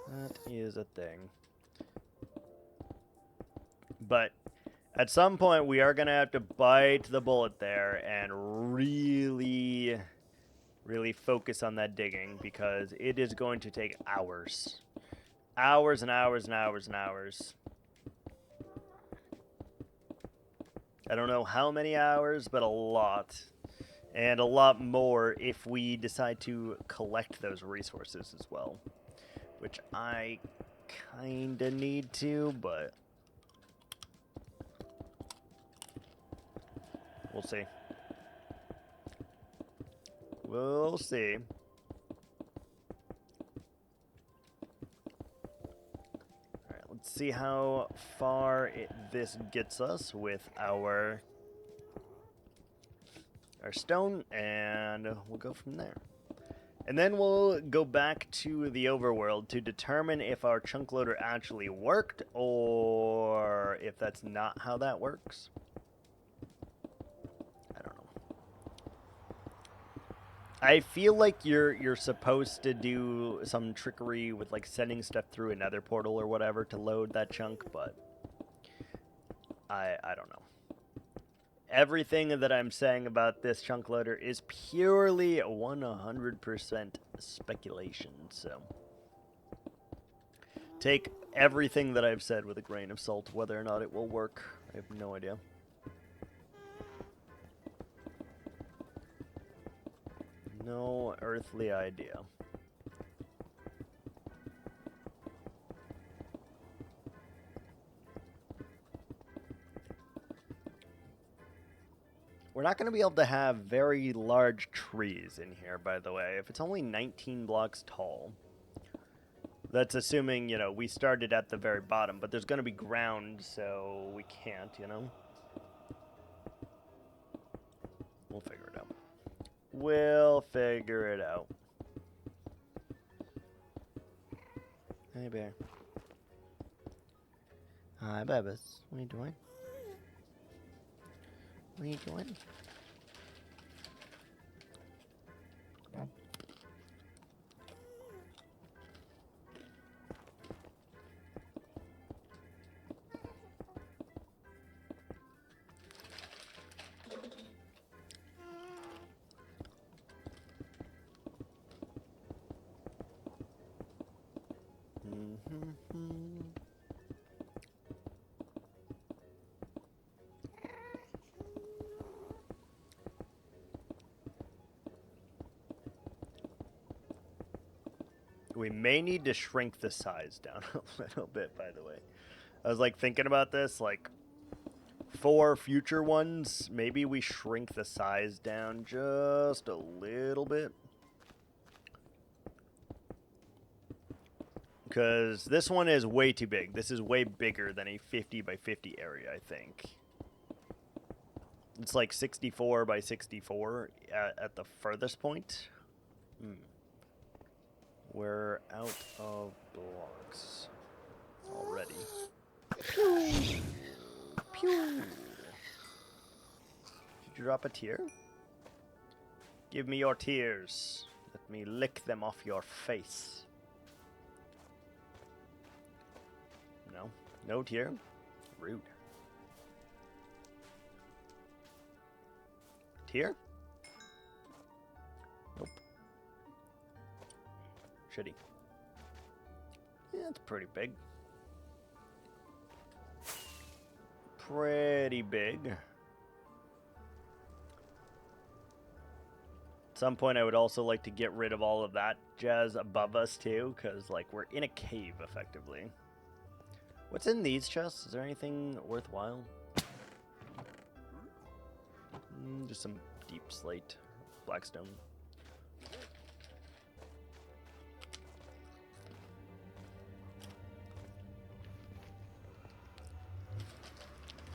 That is a thing. But at some point, we are going to have to bite the bullet there and really, really focus on that digging, because it is going to take hours. Hours and hours and hours and hours. I don't know how many hours, but a lot. And a lot more if we decide to collect those resources as well. Which I kinda need to, but we'll see. We'll see. Alright, let's see how far this gets us with our stone, and we'll go from there. And then we'll go back to the overworld to determine if our chunk loader actually worked, or if that's not how that works. I don't know. I feel like you're supposed to do some trickery with like sending stuff through another portal or whatever to load that chunk, but I don't know. Everything that I'm saying about this chunk loader is purely 100% speculation, so take everything that I've said with a grain of salt. Whether or not it will work, I have no idea. No earthly idea. We're not going to be able to have very large trees in here, by the way. If it's only 19 blocks tall, that's assuming, you know, we started at the very bottom, but there's going to be ground, so we can't, you know? We'll figure it out. We'll figure it out. Hey, bear. Hi, Babas. What are you doing? What are you doing? We may need to shrink the size down a little bit, by the way. I was like thinking about this, like for future ones, maybe we shrink the size down just a little bit. Because this one is way too big. This is way bigger than a 50 by 50 area, I think. It's like 64 by 64 at the furthest point. We're out of blocks already. Pew! Pew! Did you drop a tear? Give me your tears. Let me lick them off your face. No? No tear? Rude. Tear? Nope. Shitty. Yeah, it's pretty big. Pretty big. At some point, I would also like to get rid of all of that jazz above us, too, because, like, we're in a cave, effectively. What's in these chests? Is there anything worthwhile? Just some deep slate, blackstone.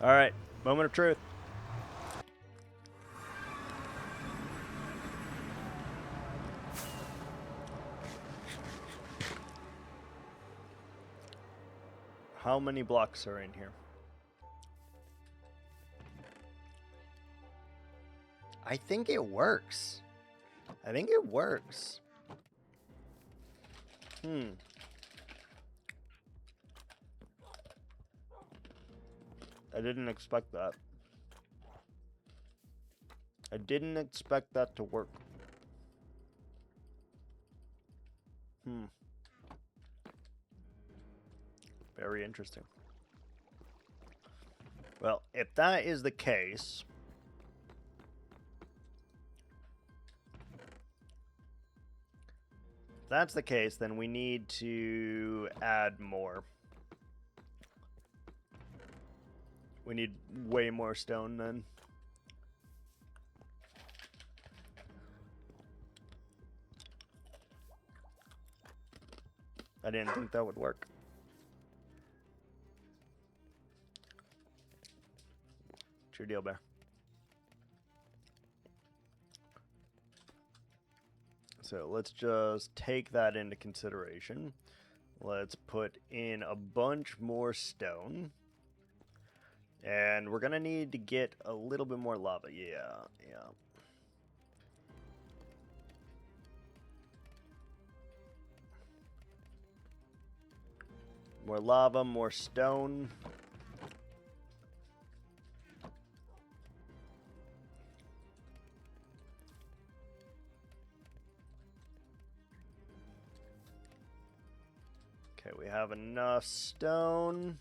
All right, moment of truth. How many blocks are in here? I think it works. I think it works. I didn't expect that. I didn't expect that to work. Very interesting. Well, if that is the case, then we need to add more. We need way more stone then. I didn't think that would work. What's your deal, Bear? So let's just take that into consideration. Let's put in a bunch more stone. And we're gonna need to get a little bit more lava. Yeah. More lava, more stone. Okay, we have enough stone.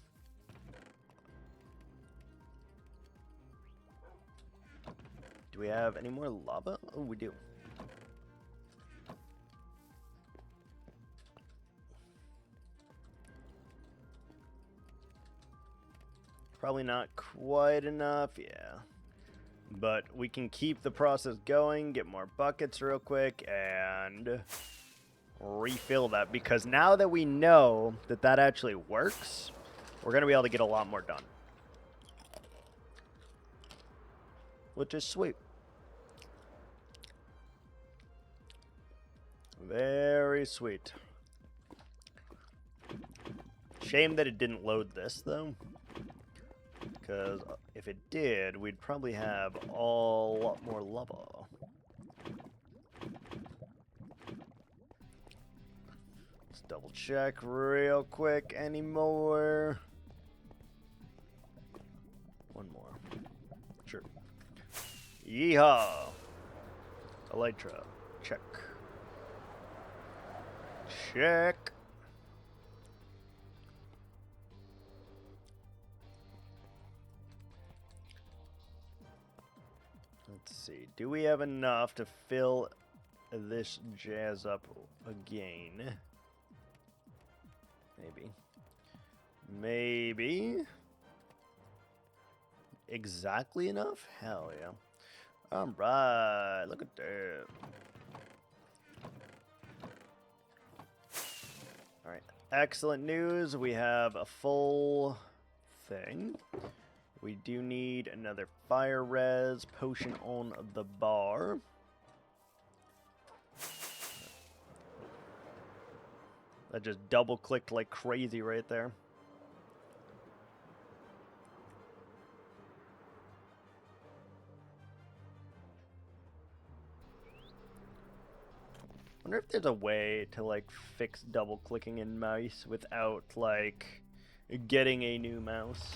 Do we have any more lava? Oh, we do. Probably not quite enough, yeah. But we can keep the process going, get more buckets real quick, and refill that. Because now that we know that that actually works, we're going to be able to get a lot more done. Which is sweet. Very sweet. Shame that it didn't load this, though. Because if it did, we'd probably have a lot more lava. Let's double check real quick. Any more? One more. Sure. Yeehaw! Elytra. Check. Check. Let's see. Do we have enough to fill this jazz up again? Maybe. Maybe. Exactly enough? Hell yeah. Alright, look at that. Alright, excellent news. We have a full thing. We do need another fire res potion on the bar. That just double clicked like crazy right there. I wonder if there's a way to like fix double clicking in mouse without like getting a new mouse.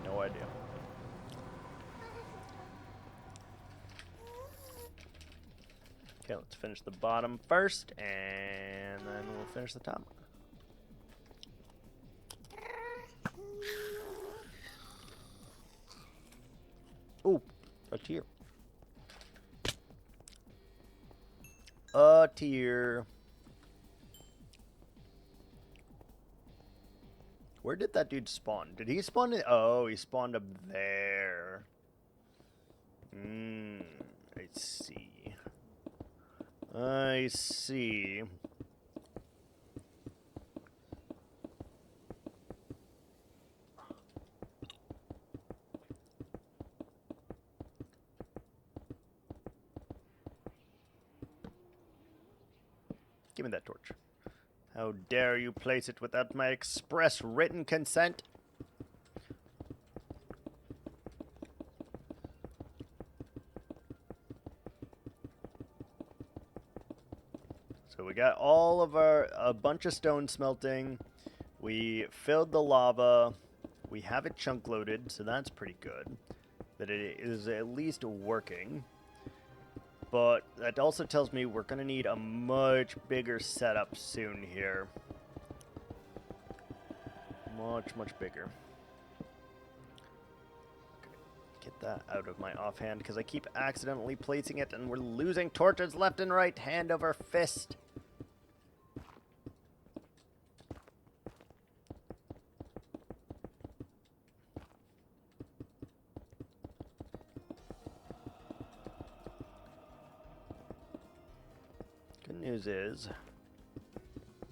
No idea. Okay, let's finish the bottom first, and then we'll finish the top. Ooh, a tear. A tear. Where did that dude spawn? Did he spawn it? Oh, he spawned up there. I see. I see. Give me that torch. How dare you place it without my express written consent? So we got all of a bunch of stone smelting. We filled the lava. We have it chunk loaded, so that's pretty good. That it is at least working. But that also tells me we're going to need a much bigger setup soon here. Much bigger. Okay, get that out of my offhand because I keep accidentally placing it and we're losing torches left and right, hand over fist. Good news is,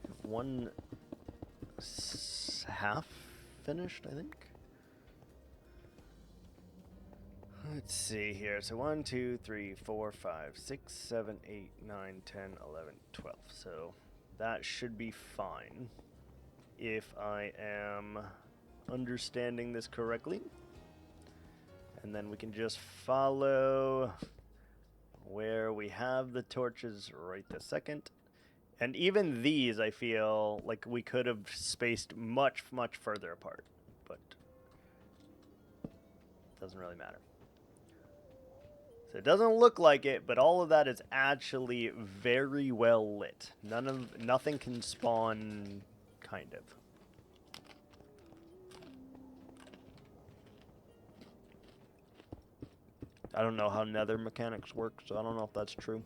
we have one half finished, I think. Let's see here. So 1, 2, 3, 4, 5, 6, 7, 8, 9, 10, 11, 12. So that should be fine if I am understanding this correctly. And then we can just follow where we have the torches right this second. And even these, I feel like we could have spaced much further apart, but it doesn't really matter. So it doesn't look like it, but all of that is actually very well lit. Nothing can spawn, kind of. I don't know how nether mechanics work, so I don't know if that's true.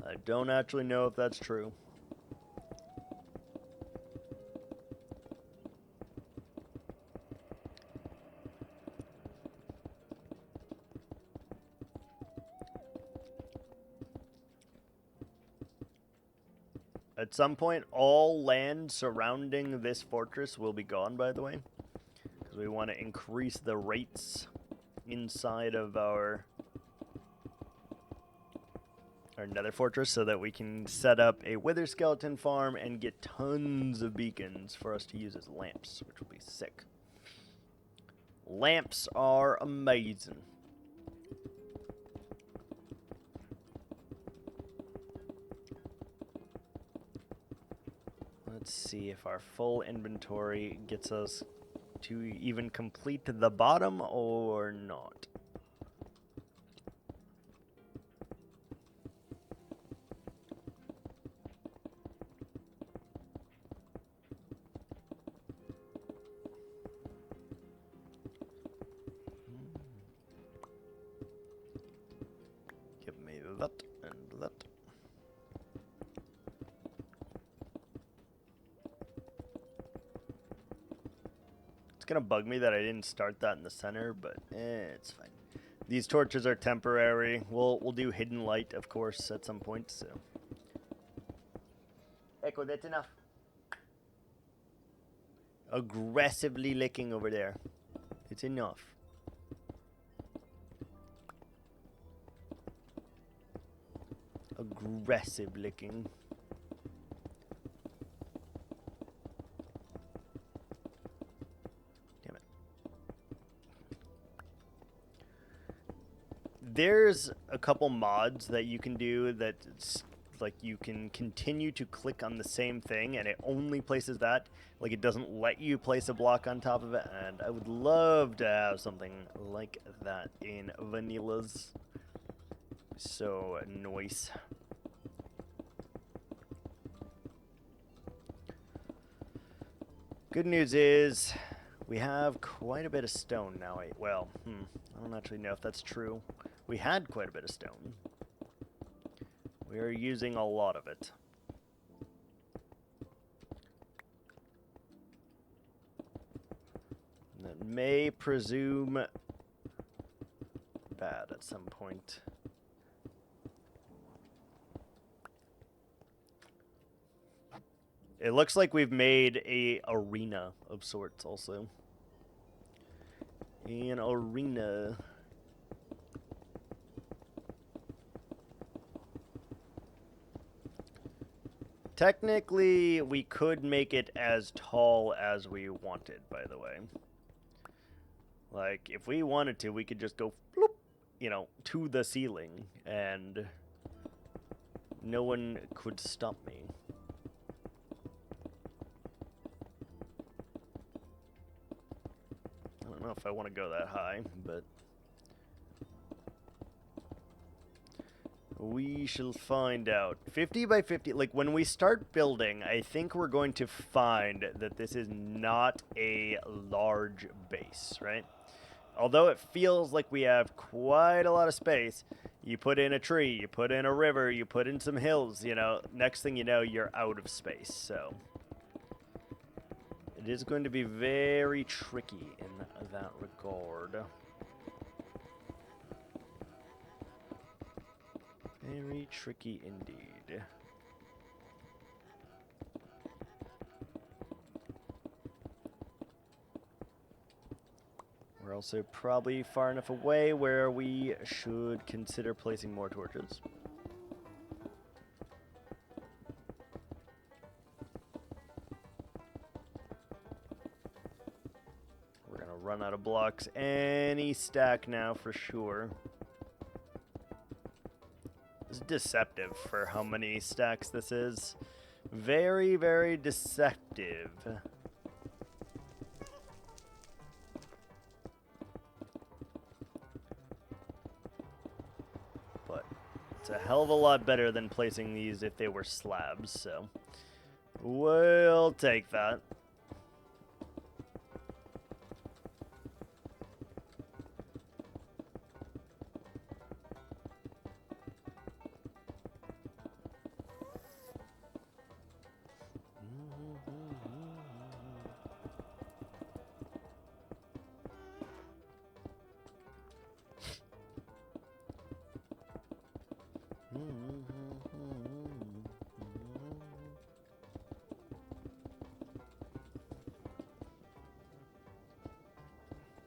I don't actually know if that's true. At some point, all land surrounding this fortress will be gone, by the way. Because we want to increase the rates inside of our nether fortress so that we can set up a wither skeleton farm and get tons of beacons for us to use as lamps, which will be sick. Lamps are amazing. Let's see if our full inventory gets us to even complete the bottom or not. Give me that and that. It's gonna bug me that I didn't start that in the center, but it's fine. These torches are temporary. We'll do hidden light, of course, at some point. So, Echo, that's enough. Aggressively licking over there. It's enough. Aggressive licking. Damn it. There's a couple mods that you can do that like you can continue to click on the same thing and it only places that. Like it doesn't let you place a block on top of it, and I would love to have something like that in vanillas. So nice. Good news is we have quite a bit of stone now. Well, I don't actually know if that's true. We had quite a bit of stone. We are using a lot of it. That may presume bad at some point. It looks like we've made a arena of sorts also. An arena. Technically, we could make it as tall as we wanted, by the way. Like, if we wanted to, we could just go, bloop, you know, to the ceiling, and no one could stop me. I don't know if I want to go that high, but we shall find out. 50 by 50, like when we start building, I think we're going to find that this is not a large base, right? Although it feels like we have quite a lot of space, you put in a tree, you put in a river, you put in some hills, you know, next thing you know, you're out of space, so it is going to be very tricky in that regard. Very tricky indeed. We're also probably far enough away where we should consider placing more torches. We're gonna run out of blocks any stack now for sure. It's deceptive for how many stacks this is. Very, very deceptive. But it's a hell of a lot better than placing these if they were slabs, so we'll take that.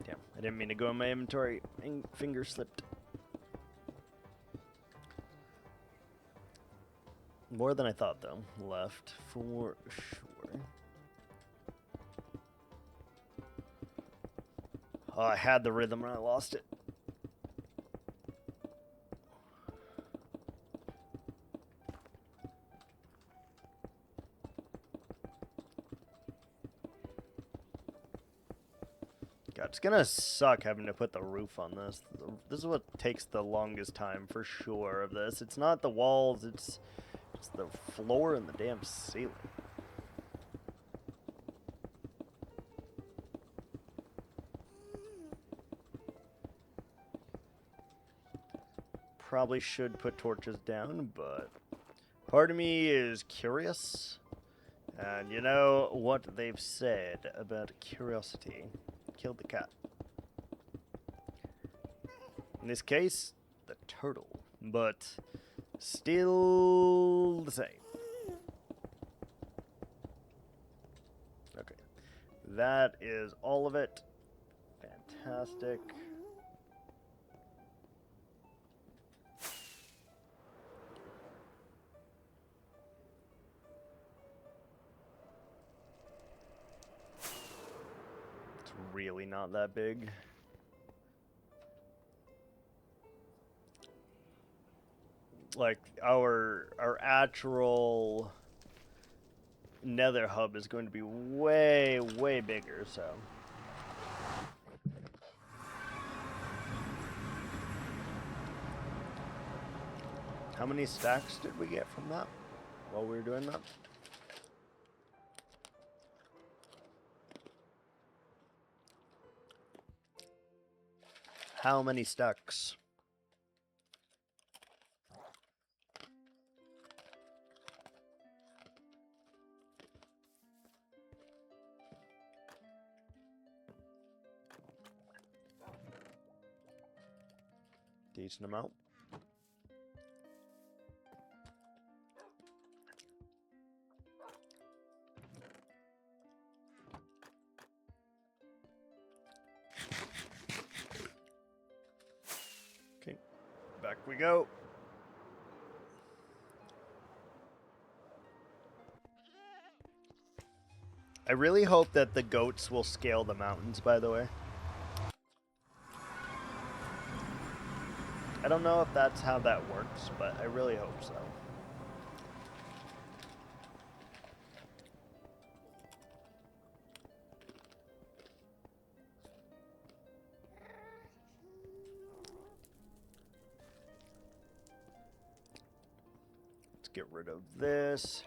Damn, I didn't mean to go in my inventory. Finger slipped. More than I thought, though, left for sure. Oh, I had the rhythm and I lost it. God, it's gonna suck having to put the roof on this. This is what takes the longest time for sure of this. It's not the walls, it's the floor and the damn ceiling. Probably should put torches down, but part of me is curious. And you know what they've said about curiosity. Killed the cat. In this case, the turtle. But still the same. Okay. That is all of it. Fantastic. It's really not that big. Like our actual nether hub is going to be way bigger, so how many stacks did we get from that while we were doing that? How many stacks? Decent amount. Back we go. I really hope that the goats will scale the mountains, by the way. I don't know if that's how that works, but I really hope so. Let's get rid of this.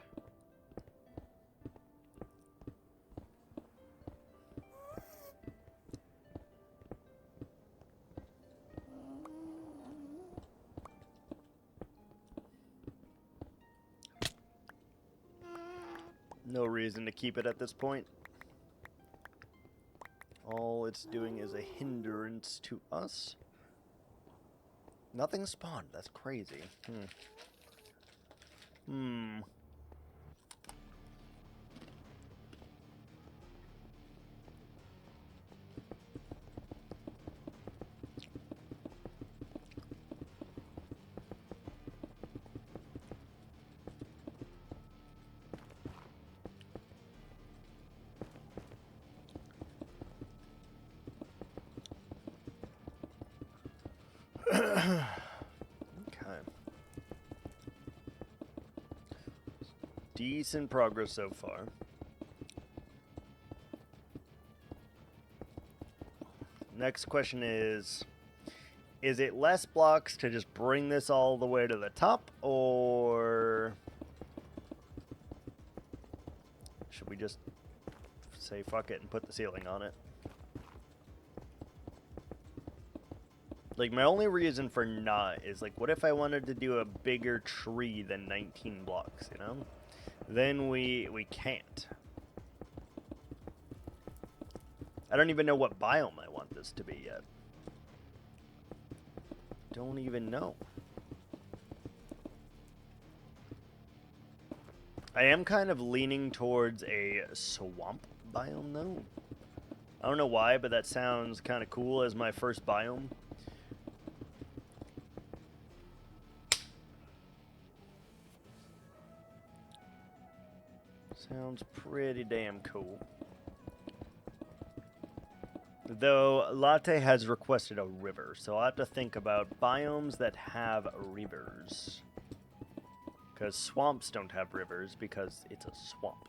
No reason to keep it at this point. All it's doing is a hindrance to us. Nothing spawned. That's crazy. Okay. Decent progress so far. Next question is it less blocks to just bring this all the way to the top, or should we just say fuck it and put the ceiling on it? Like, my only reason for not is, like, what if I wanted to do a bigger tree than 19 blocks, you know? Then we can't. I don't even know what biome I want this to be yet. Don't even know. I am kind of leaning towards a swamp biome, though. I don't know why, but that sounds kind of cool as my first biome. Sounds pretty damn cool. Though Latte has requested a river, so I'll have to think about biomes that have rivers. Because swamps don't have rivers because it's a swamp.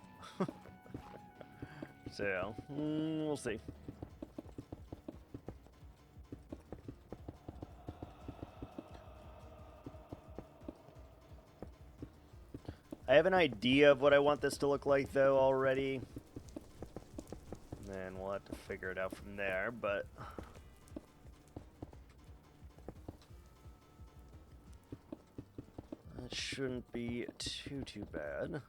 So, we'll see. I have an idea of what I want this to look like, though, already. And then we'll have to figure it out from there, but... that shouldn't be too bad.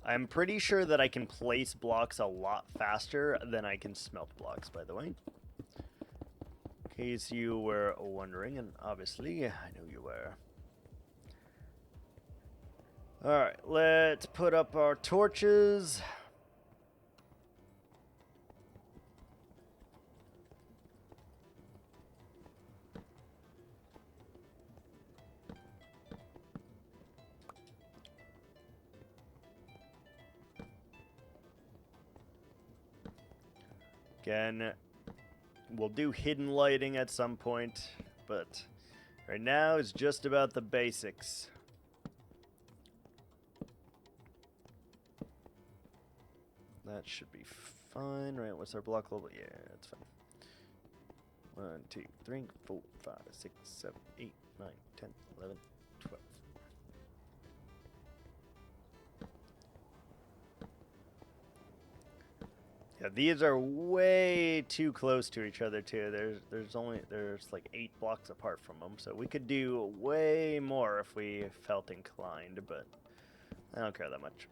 I'm pretty sure that I can place blocks a lot faster than I can smelt blocks, by the way. In case you were wondering, and obviously, I know you were. Alright, let's put up our torches. Again, we'll do hidden lighting at some point, but right now it's just about the basics. That should be fine, right? What's our block level? Yeah, that's fine. 1, 2, 3, 4, 5, 6, 7, 8, 9, 10, 11, 12. Yeah, these are way too close to each other too. There's like 8 blocks apart from them, so we could do way more if we felt inclined, but I don't care that much.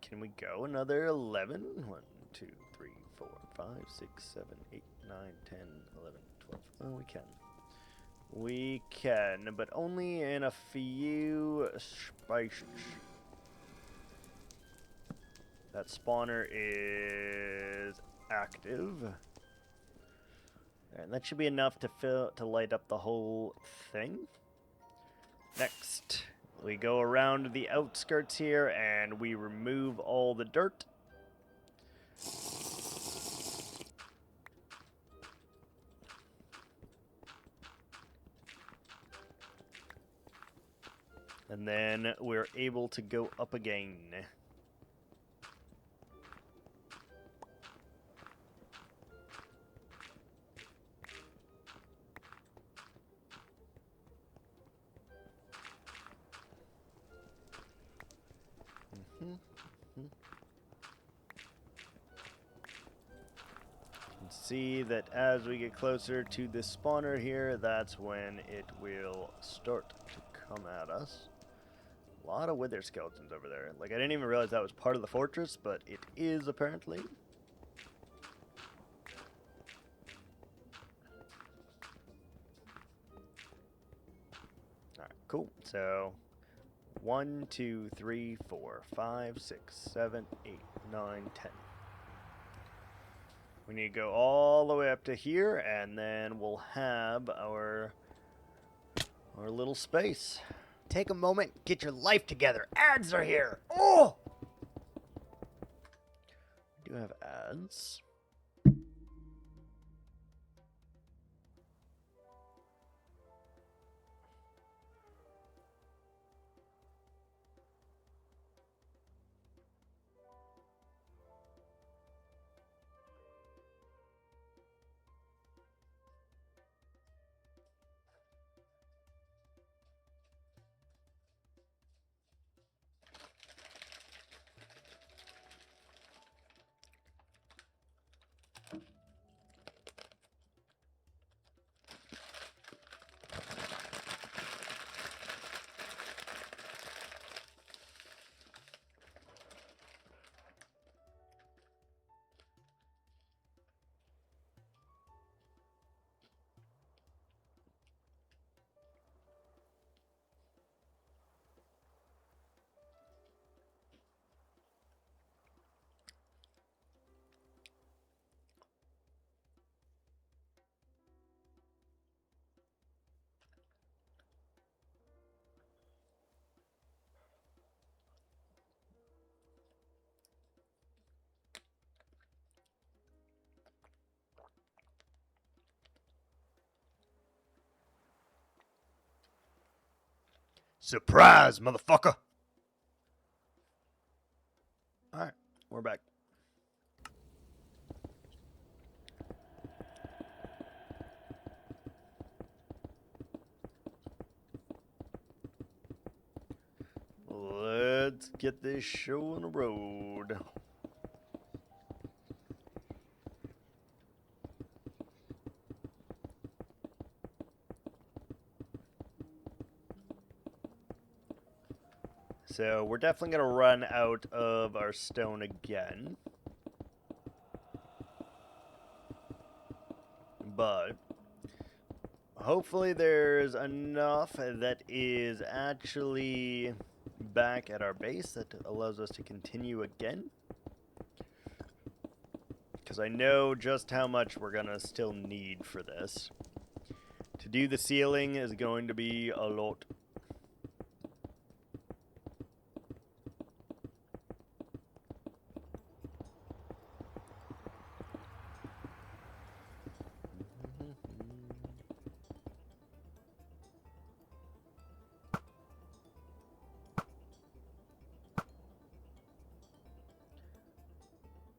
Can we go another 11? 1, 2, 3, 4, 5, 6, 7, 8, 9, 10, 11, 12. Oh, we can. We can, but only in a few spaces. That spawner is active. And that should be enough to light up the whole thing. Next, we go around the outskirts here and we remove all the dirt. And then we're able to go up again. See that as we get closer to this spawner here, that's when it will start to come at us. A lot of wither skeletons over there. Like, I didn't even realize that was part of the fortress, but it is apparently. Alright, cool. So, 1, 2, 3, 4, 5, 6, 7, 8, 9, 10. We need to go all the way up to here, and then we'll have our little space. Take a moment, get your life together. Ads are here. Oh! We do have ads. Surprise, motherfucker! Alright, we're back. Let's get this show on the road. So we're definitely going to run out of our stone again. But hopefully there's enough that is actually back at our base that allows us to continue again. Because I know just how much we're going to still need for this. To do the ceiling is going to be a lot.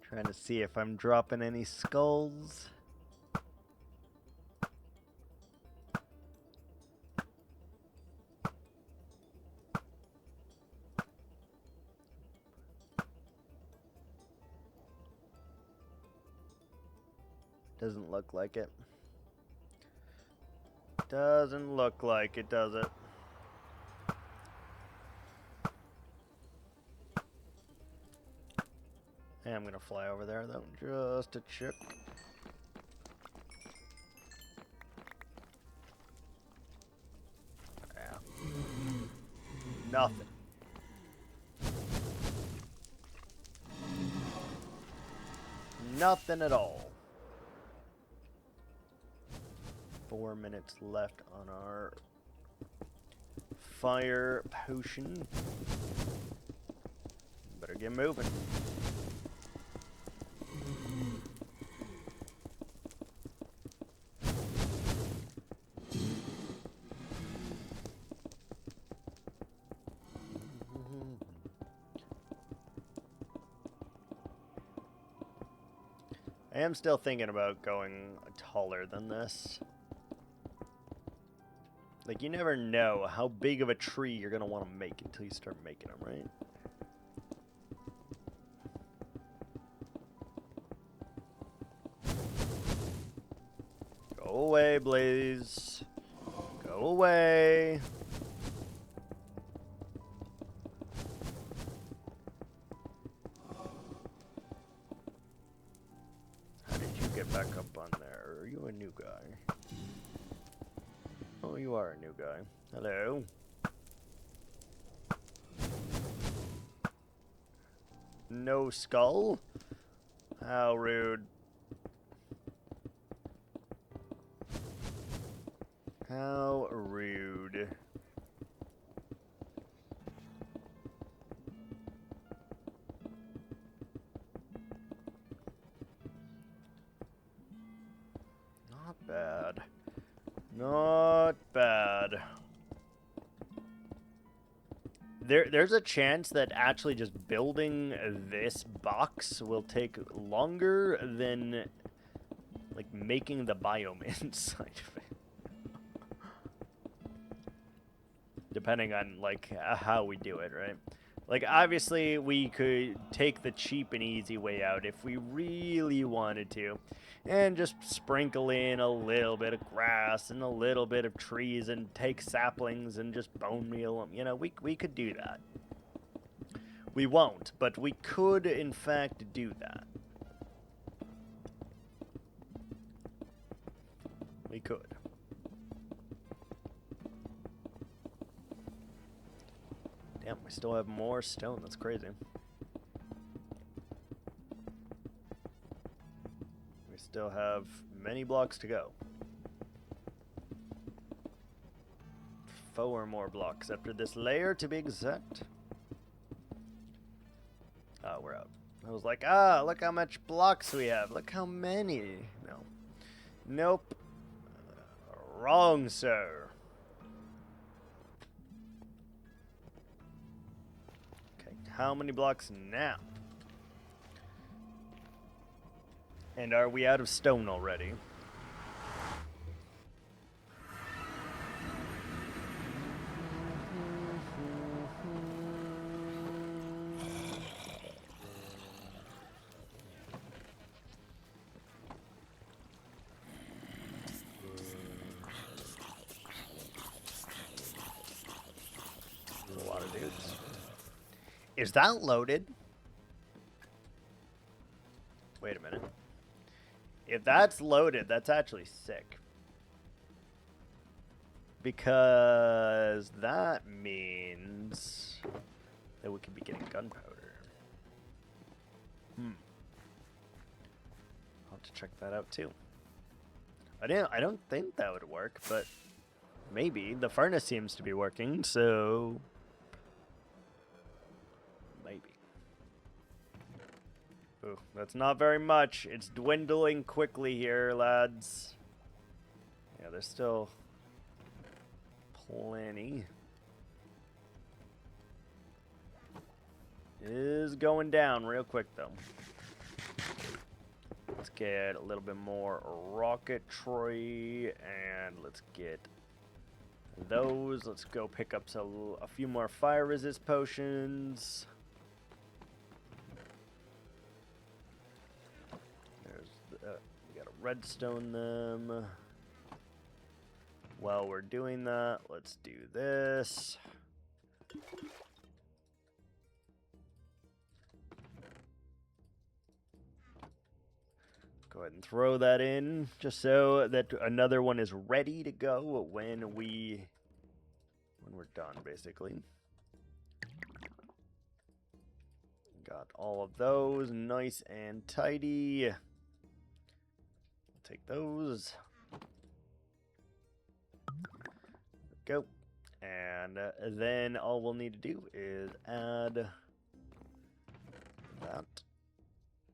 Trying to see if I'm dropping any skulls. Doesn't look like it. Doesn't look like it, does it? Hey, I'm gonna fly over there though, just to check. Yeah. Nothing. nothing at all. 4 minutes left on our fire potion. Better get moving. I am still thinking about going taller than this. Like, you never know how big of a tree you're going to want to make until you start making them, right? Go away, Blaze. Go away. How did you get back up on there? Are you a new guy? Oh, you are a new guy. Hello. No skull? How rude. How rude. Not bad. Not bad. There's a chance that actually just building this box will take longer than like making the biome inside of it. Depending on like how we do it, right? Like obviously we could take the cheap and easy way out if we really wanted to. And just sprinkle in a little bit of grass and a little bit of trees and take saplings and just bone meal them. You know, we could do that. We won't, but we could in fact do that. We could. Damn, we still have more stone. That's crazy. We still have many blocks to go. 4 more blocks after this layer, to be exact. Oh, we're out. I was like, look how much blocks we have. Look how many. No. Nope. Wrong, sir. Okay, how many blocks now? And are we out of stone already? A lot of dudes. Is that loaded? Wait a minute. If that's loaded, that's actually sick. Because that means that we could be getting gunpowder. I'll have to check that out too. I don't think that would work, but maybe. The furnace seems to be working, so maybe. Ooh, that's not very much. It's dwindling quickly here, lads. Yeah, there's still plenty. It is going down real quick, though. Let's get a little bit more rocketry, and let's get those. Let's go pick up a few more fire resist potions. We gotta redstone them. While we're doing that, let's do this. Go ahead and throw that in, just so that another one is ready to go when we're done, basically. Got all of those nice and tidy. take those. Go. And then all we'll need to do is add that.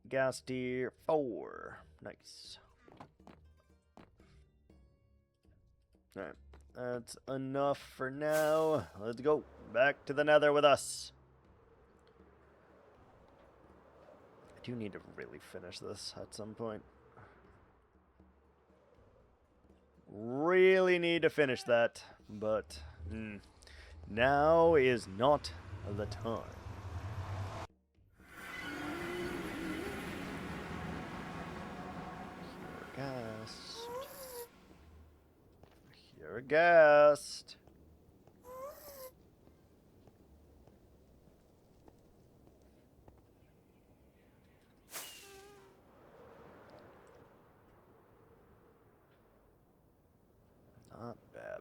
Gas tier 4. Nice. Alright. That's enough for now. Let's go. Back to the nether with us. I do need to really finish this at some point. Really need to finish that. But now is not the time. You're a guest. Not bad.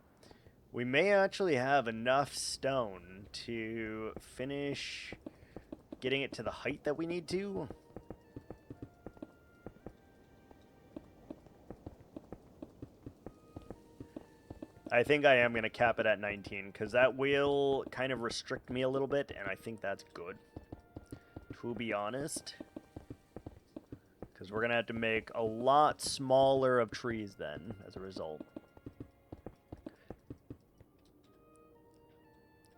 We may actually have enough stone to finish getting it to the height that we need to. I think I am going to cap it at 19, because that will kind of restrict me a little bit, and I think that's good, to be honest. Because we're going to have to make a lot smaller of trees then, as a result.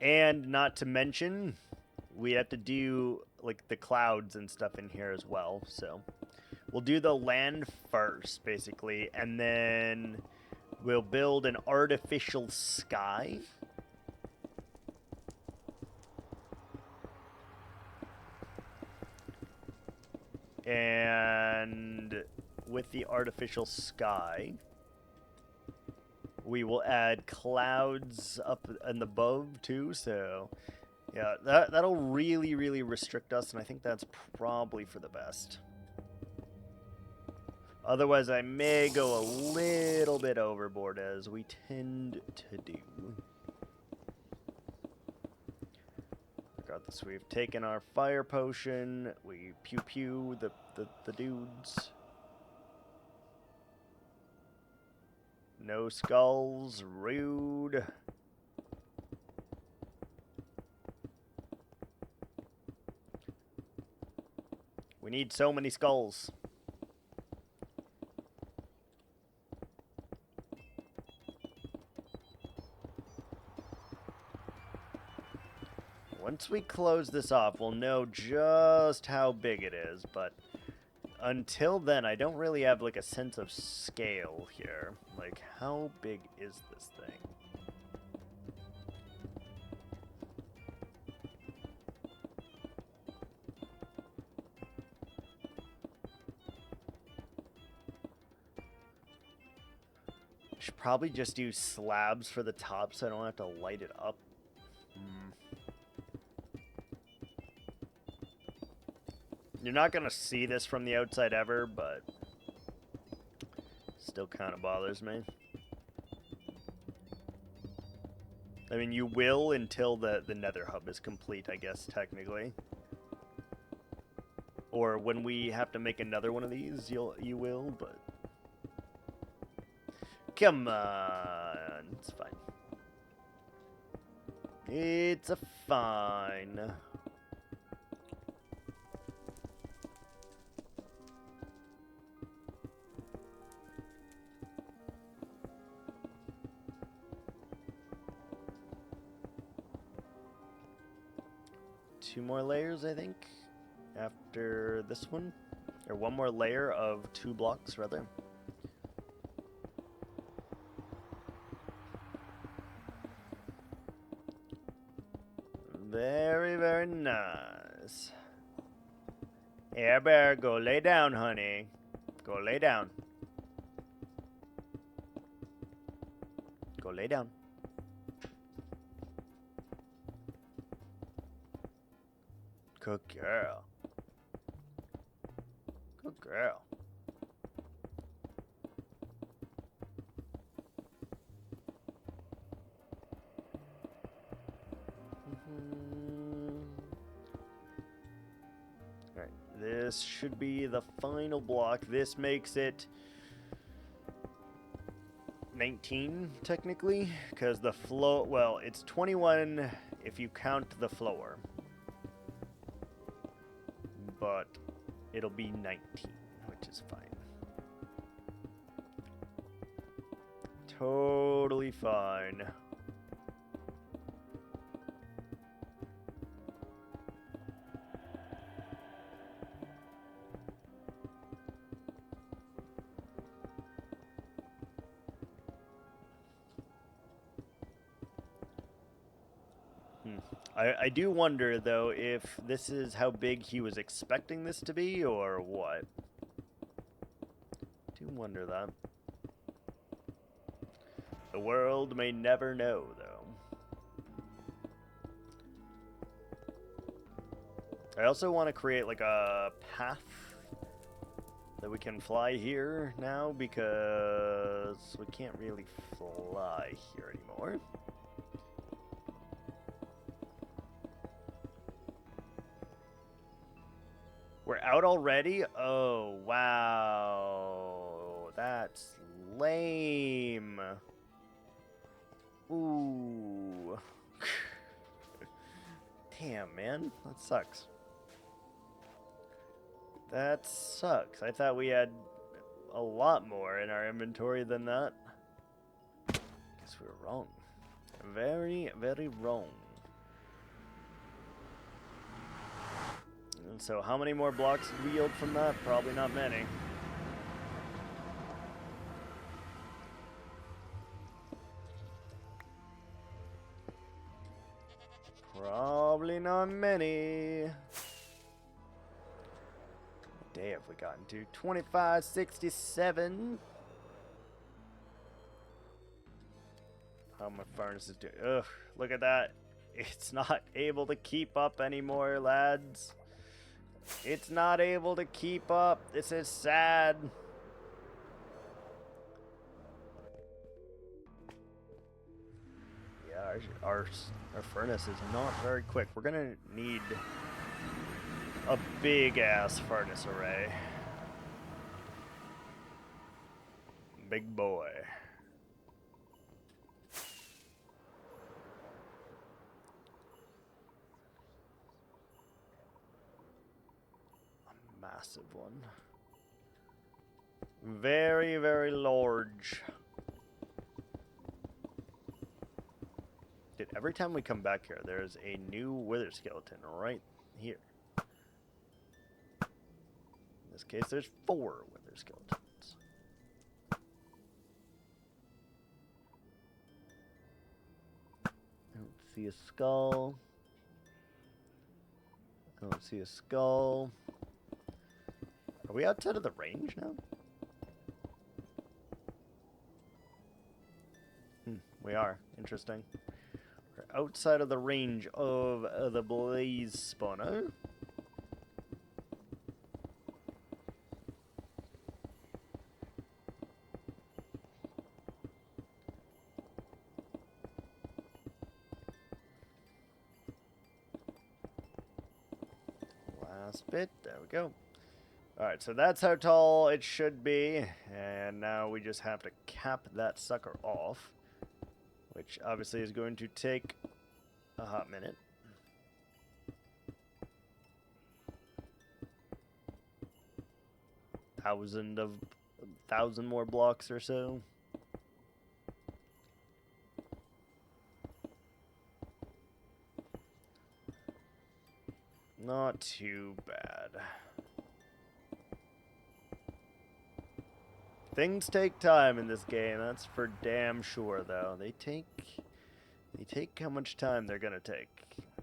And not to mention, we have to do, like, the clouds and stuff in here as well, so. We'll do the land first, basically, and then we'll build an artificial sky. And with the artificial sky, we will add clouds up and above too, so yeah, that'll really, really restrict us, and I think that's probably for the best. Otherwise, I may go a little bit overboard, as we tend to do. Regardless, we've taken our fire potion. We pew-pew the dudes. No skulls. Rude. We need so many skulls. Once we close this off, we'll know just how big it is, but until then, I don't really have, like, a sense of scale here. Like, how big is this thing? I should probably just use slabs for the top so I don't have to light it up. You're not going to see this from the outside ever, but still kind of bothers me. I mean, you will until the nether hub is complete, I guess, technically. Or when we have to make another one of these, you will, but come on, it's fine. It's a fine. Two more layers, I think, after this one. Or one more layer of 2 blocks, rather. Very, very nice. Air Bear, go lay down, honey. Go lay down. Go lay down. Good girl. Good girl. Alright, this should be the final block. This makes it 19 technically, because the floor, well, it's 21 if you count the floor, but it'll be 19, which is fine. Totally fine. I do wonder, though, if this is how big he was expecting this to be, or what. Do wonder that. The world may never know, though. I also want to create, like, a path that we can fly here now, because we can't really fly here anymore. We're out already? Oh, wow. That's lame. Ooh. Damn, man. That sucks. That sucks. I thought we had a lot more in our inventory than that. Guess we were wrong. Very, very wrong. And so how many more blocks did we yield from that? Probably not many. Probably not many. What day have we gotten to? 2567. How my furnace is doing. Ugh, look at that. It's not able to keep up anymore, lads. It's not able to keep up. This is sad. Yeah, our furnace is not very quick. We're gonna need a big ass furnace array. Big boy. Massive one. Very, very large. Dude, every time we come back here, there's a new wither skeleton right here. In this case, there's 4 wither skeletons. I don't see a skull. I don't see a skull. Are we outside of the range now? We are. Interesting. We're outside of the range of the blaze spawner. Last bit. There we go. Alright, so that's how tall it should be, and now we just have to cap that sucker off, which obviously is going to take a hot minute. Thousand more blocks or so. Not too bad. Things take time in this game, that's for damn sure, though. They take how much time they're gonna take.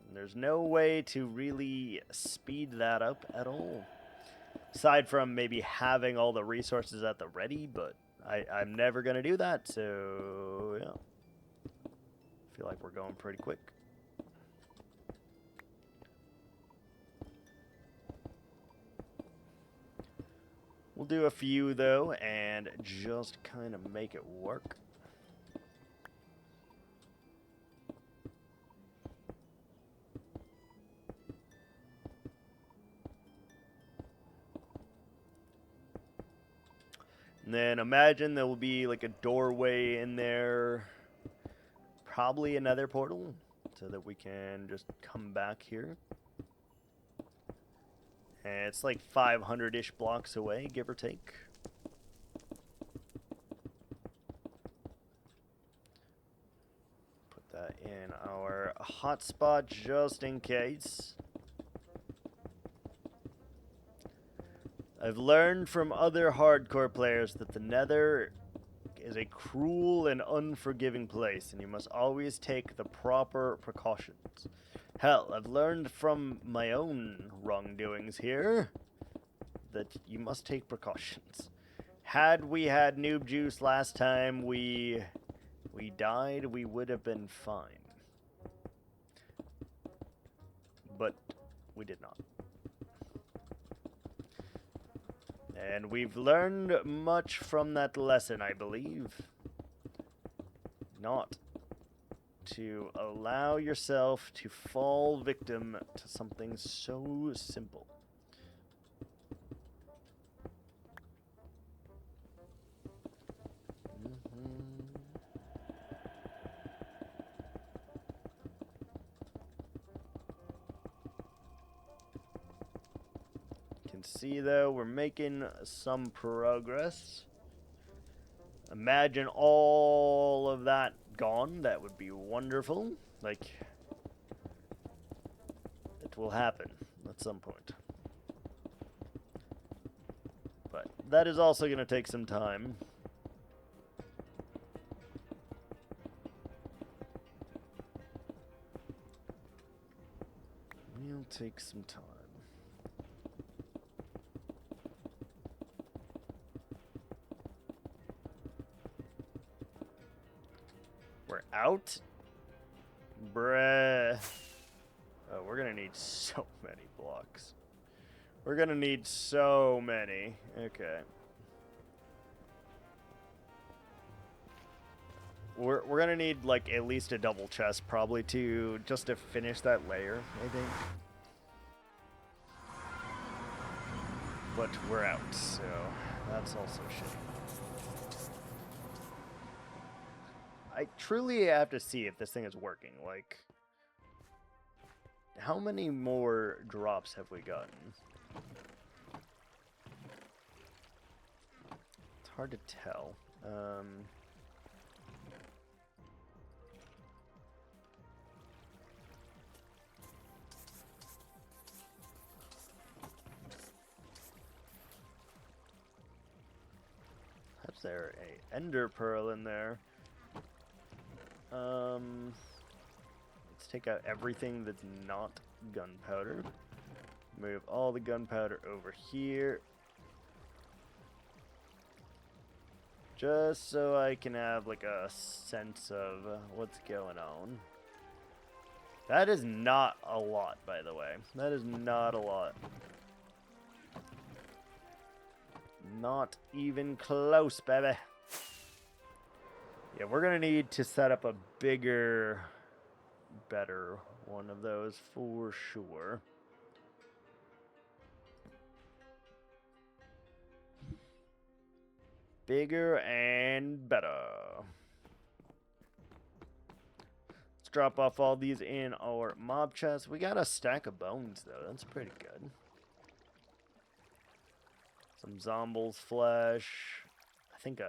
And there's no way to really speed that up at all. Aside from maybe having all the resources at the ready, but I'm never gonna do that, so yeah. I feel like we're going pretty quick. We'll do a few, though, and just kind of make it work. And then imagine there will be like a doorway in there. Probably another portal so that we can just come back here. And it's like 500-ish blocks away, give or take. Put that in our hotspot just in case. I've learned from other hardcore players that the Nether is a cruel and unforgiving place, and you must always take the proper precautions. Hell, I've learned from my own wrongdoings here that you must take precautions. Had we had noob juice last time we died, we would have been fine. But we did not. And we've learned much from that lesson, I believe. Not to allow yourself to fall victim to something so simple. Can see though we're making some progress. Imagine all of that gone. That would be wonderful. Like, it will happen at some point. But that is also going to take some time. It'll take some time. We're out? Bruh. Oh, we're gonna need so many blocks. We're gonna need so many. Okay. We're gonna need like at least a double chest probably just to finish that layer, I think. But we're out, so that's also shitty. I truly have to see if this thing is working. Like, how many more drops have we gotten? It's hard to tell. Is there a ender pearl in there? Let's take out everything that's not gunpowder. Move all the gunpowder over here. Just so I can have like a sense of what's going on. That is not a lot, by the way. That is not a lot. Not even close, baby. Yeah, we're going to need to set up a bigger, better one of those for sure. Bigger and better. Let's drop off all these in our mob chest. We got a stack of bones, though. That's pretty good. Some zombies flesh. I think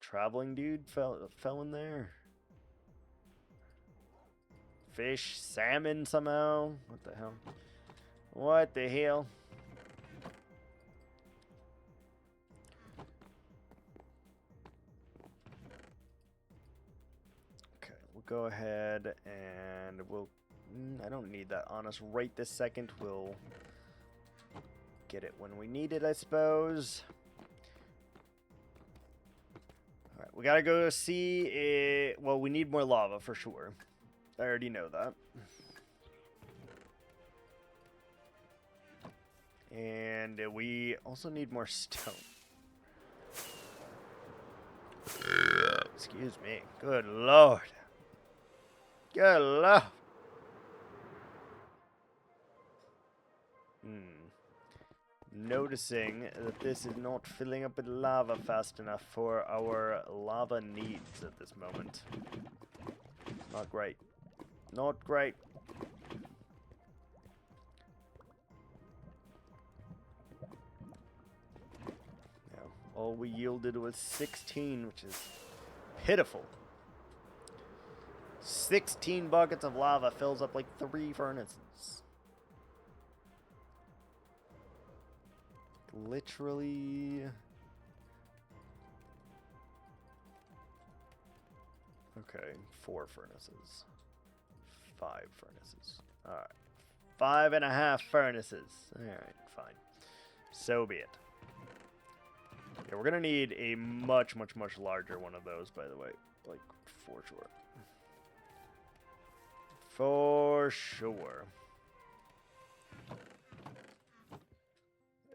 traveling dude fell in there. Fish, salmon somehow. What the hell? What the hell? Okay, we'll go ahead and we'll... I don't need that on us right this second. We'll get it when we need it, I suppose. Alright, we gotta go see it. Well, we need more lava for sure. I already know that. And we also need more stone. Excuse me. Good lord. Good lord. noticing that this is not filling up with lava fast enough for our lava needs at this moment. Not great. Not great. Yeah, all we yielded was 16, which is pitiful. 16 buckets of lava fills up like 3 furnaces. Literally. Okay, 4 furnaces. 5 furnaces. Alright. 5.5 furnaces. Alright, fine. So be it. Yeah, we're gonna need a much, much, much larger one of those, by the way. Like, for sure. For sure.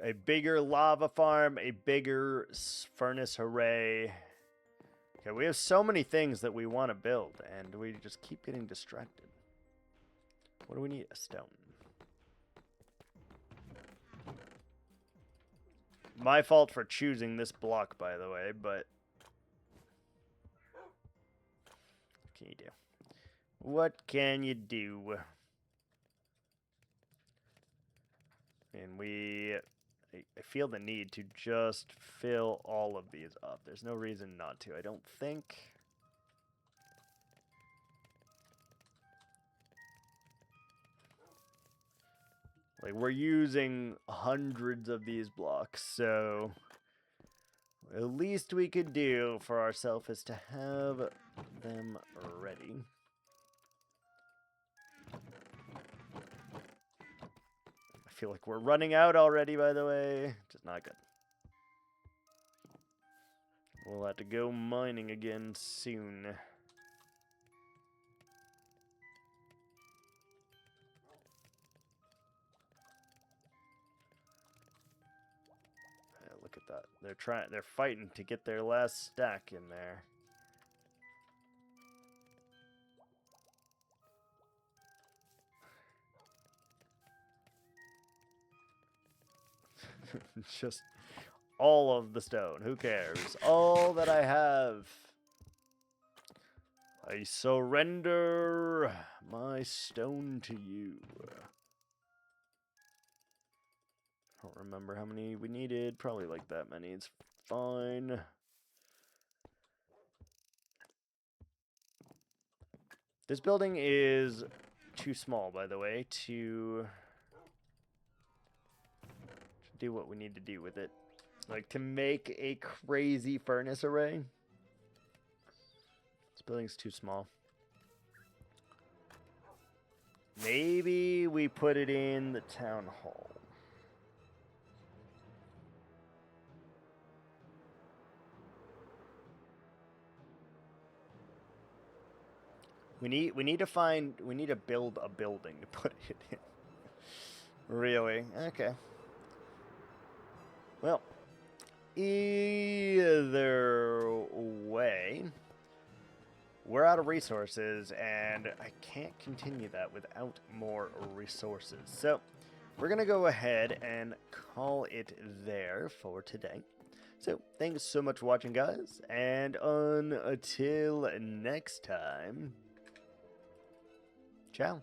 A bigger lava farm, a bigger furnace array. Okay, we have so many things that we want to build, and we just keep getting distracted. What do we need? A stone. My fault for choosing this block, by the way, but what can you do? What can you do? And I feel the need to just fill all of these up. There's no reason not to, I don't think. Like, we're using hundreds of these blocks, so the least we could do for ourselves is to have them ready. I feel like we're running out already, by the way. Just not good. We'll have to go mining again soon. Yeah, look at that. They're fighting to get their last stack in there. Just all of the stone. Who cares? All that I have. I surrender my stone to you. I don't remember how many we needed. Probably like that many. It's fine. This building is too small, by the way, to do what we need to do with it. Like, to make a crazy furnace array. This building's too small. Maybe we put it in the town hall. We need to build a building to put it in. Really? Okay. Well, either way, we're out of resources, and I can't continue that without more resources. So, we're going to go ahead and call it there for today. So, thanks so much for watching, guys, and until next time, ciao.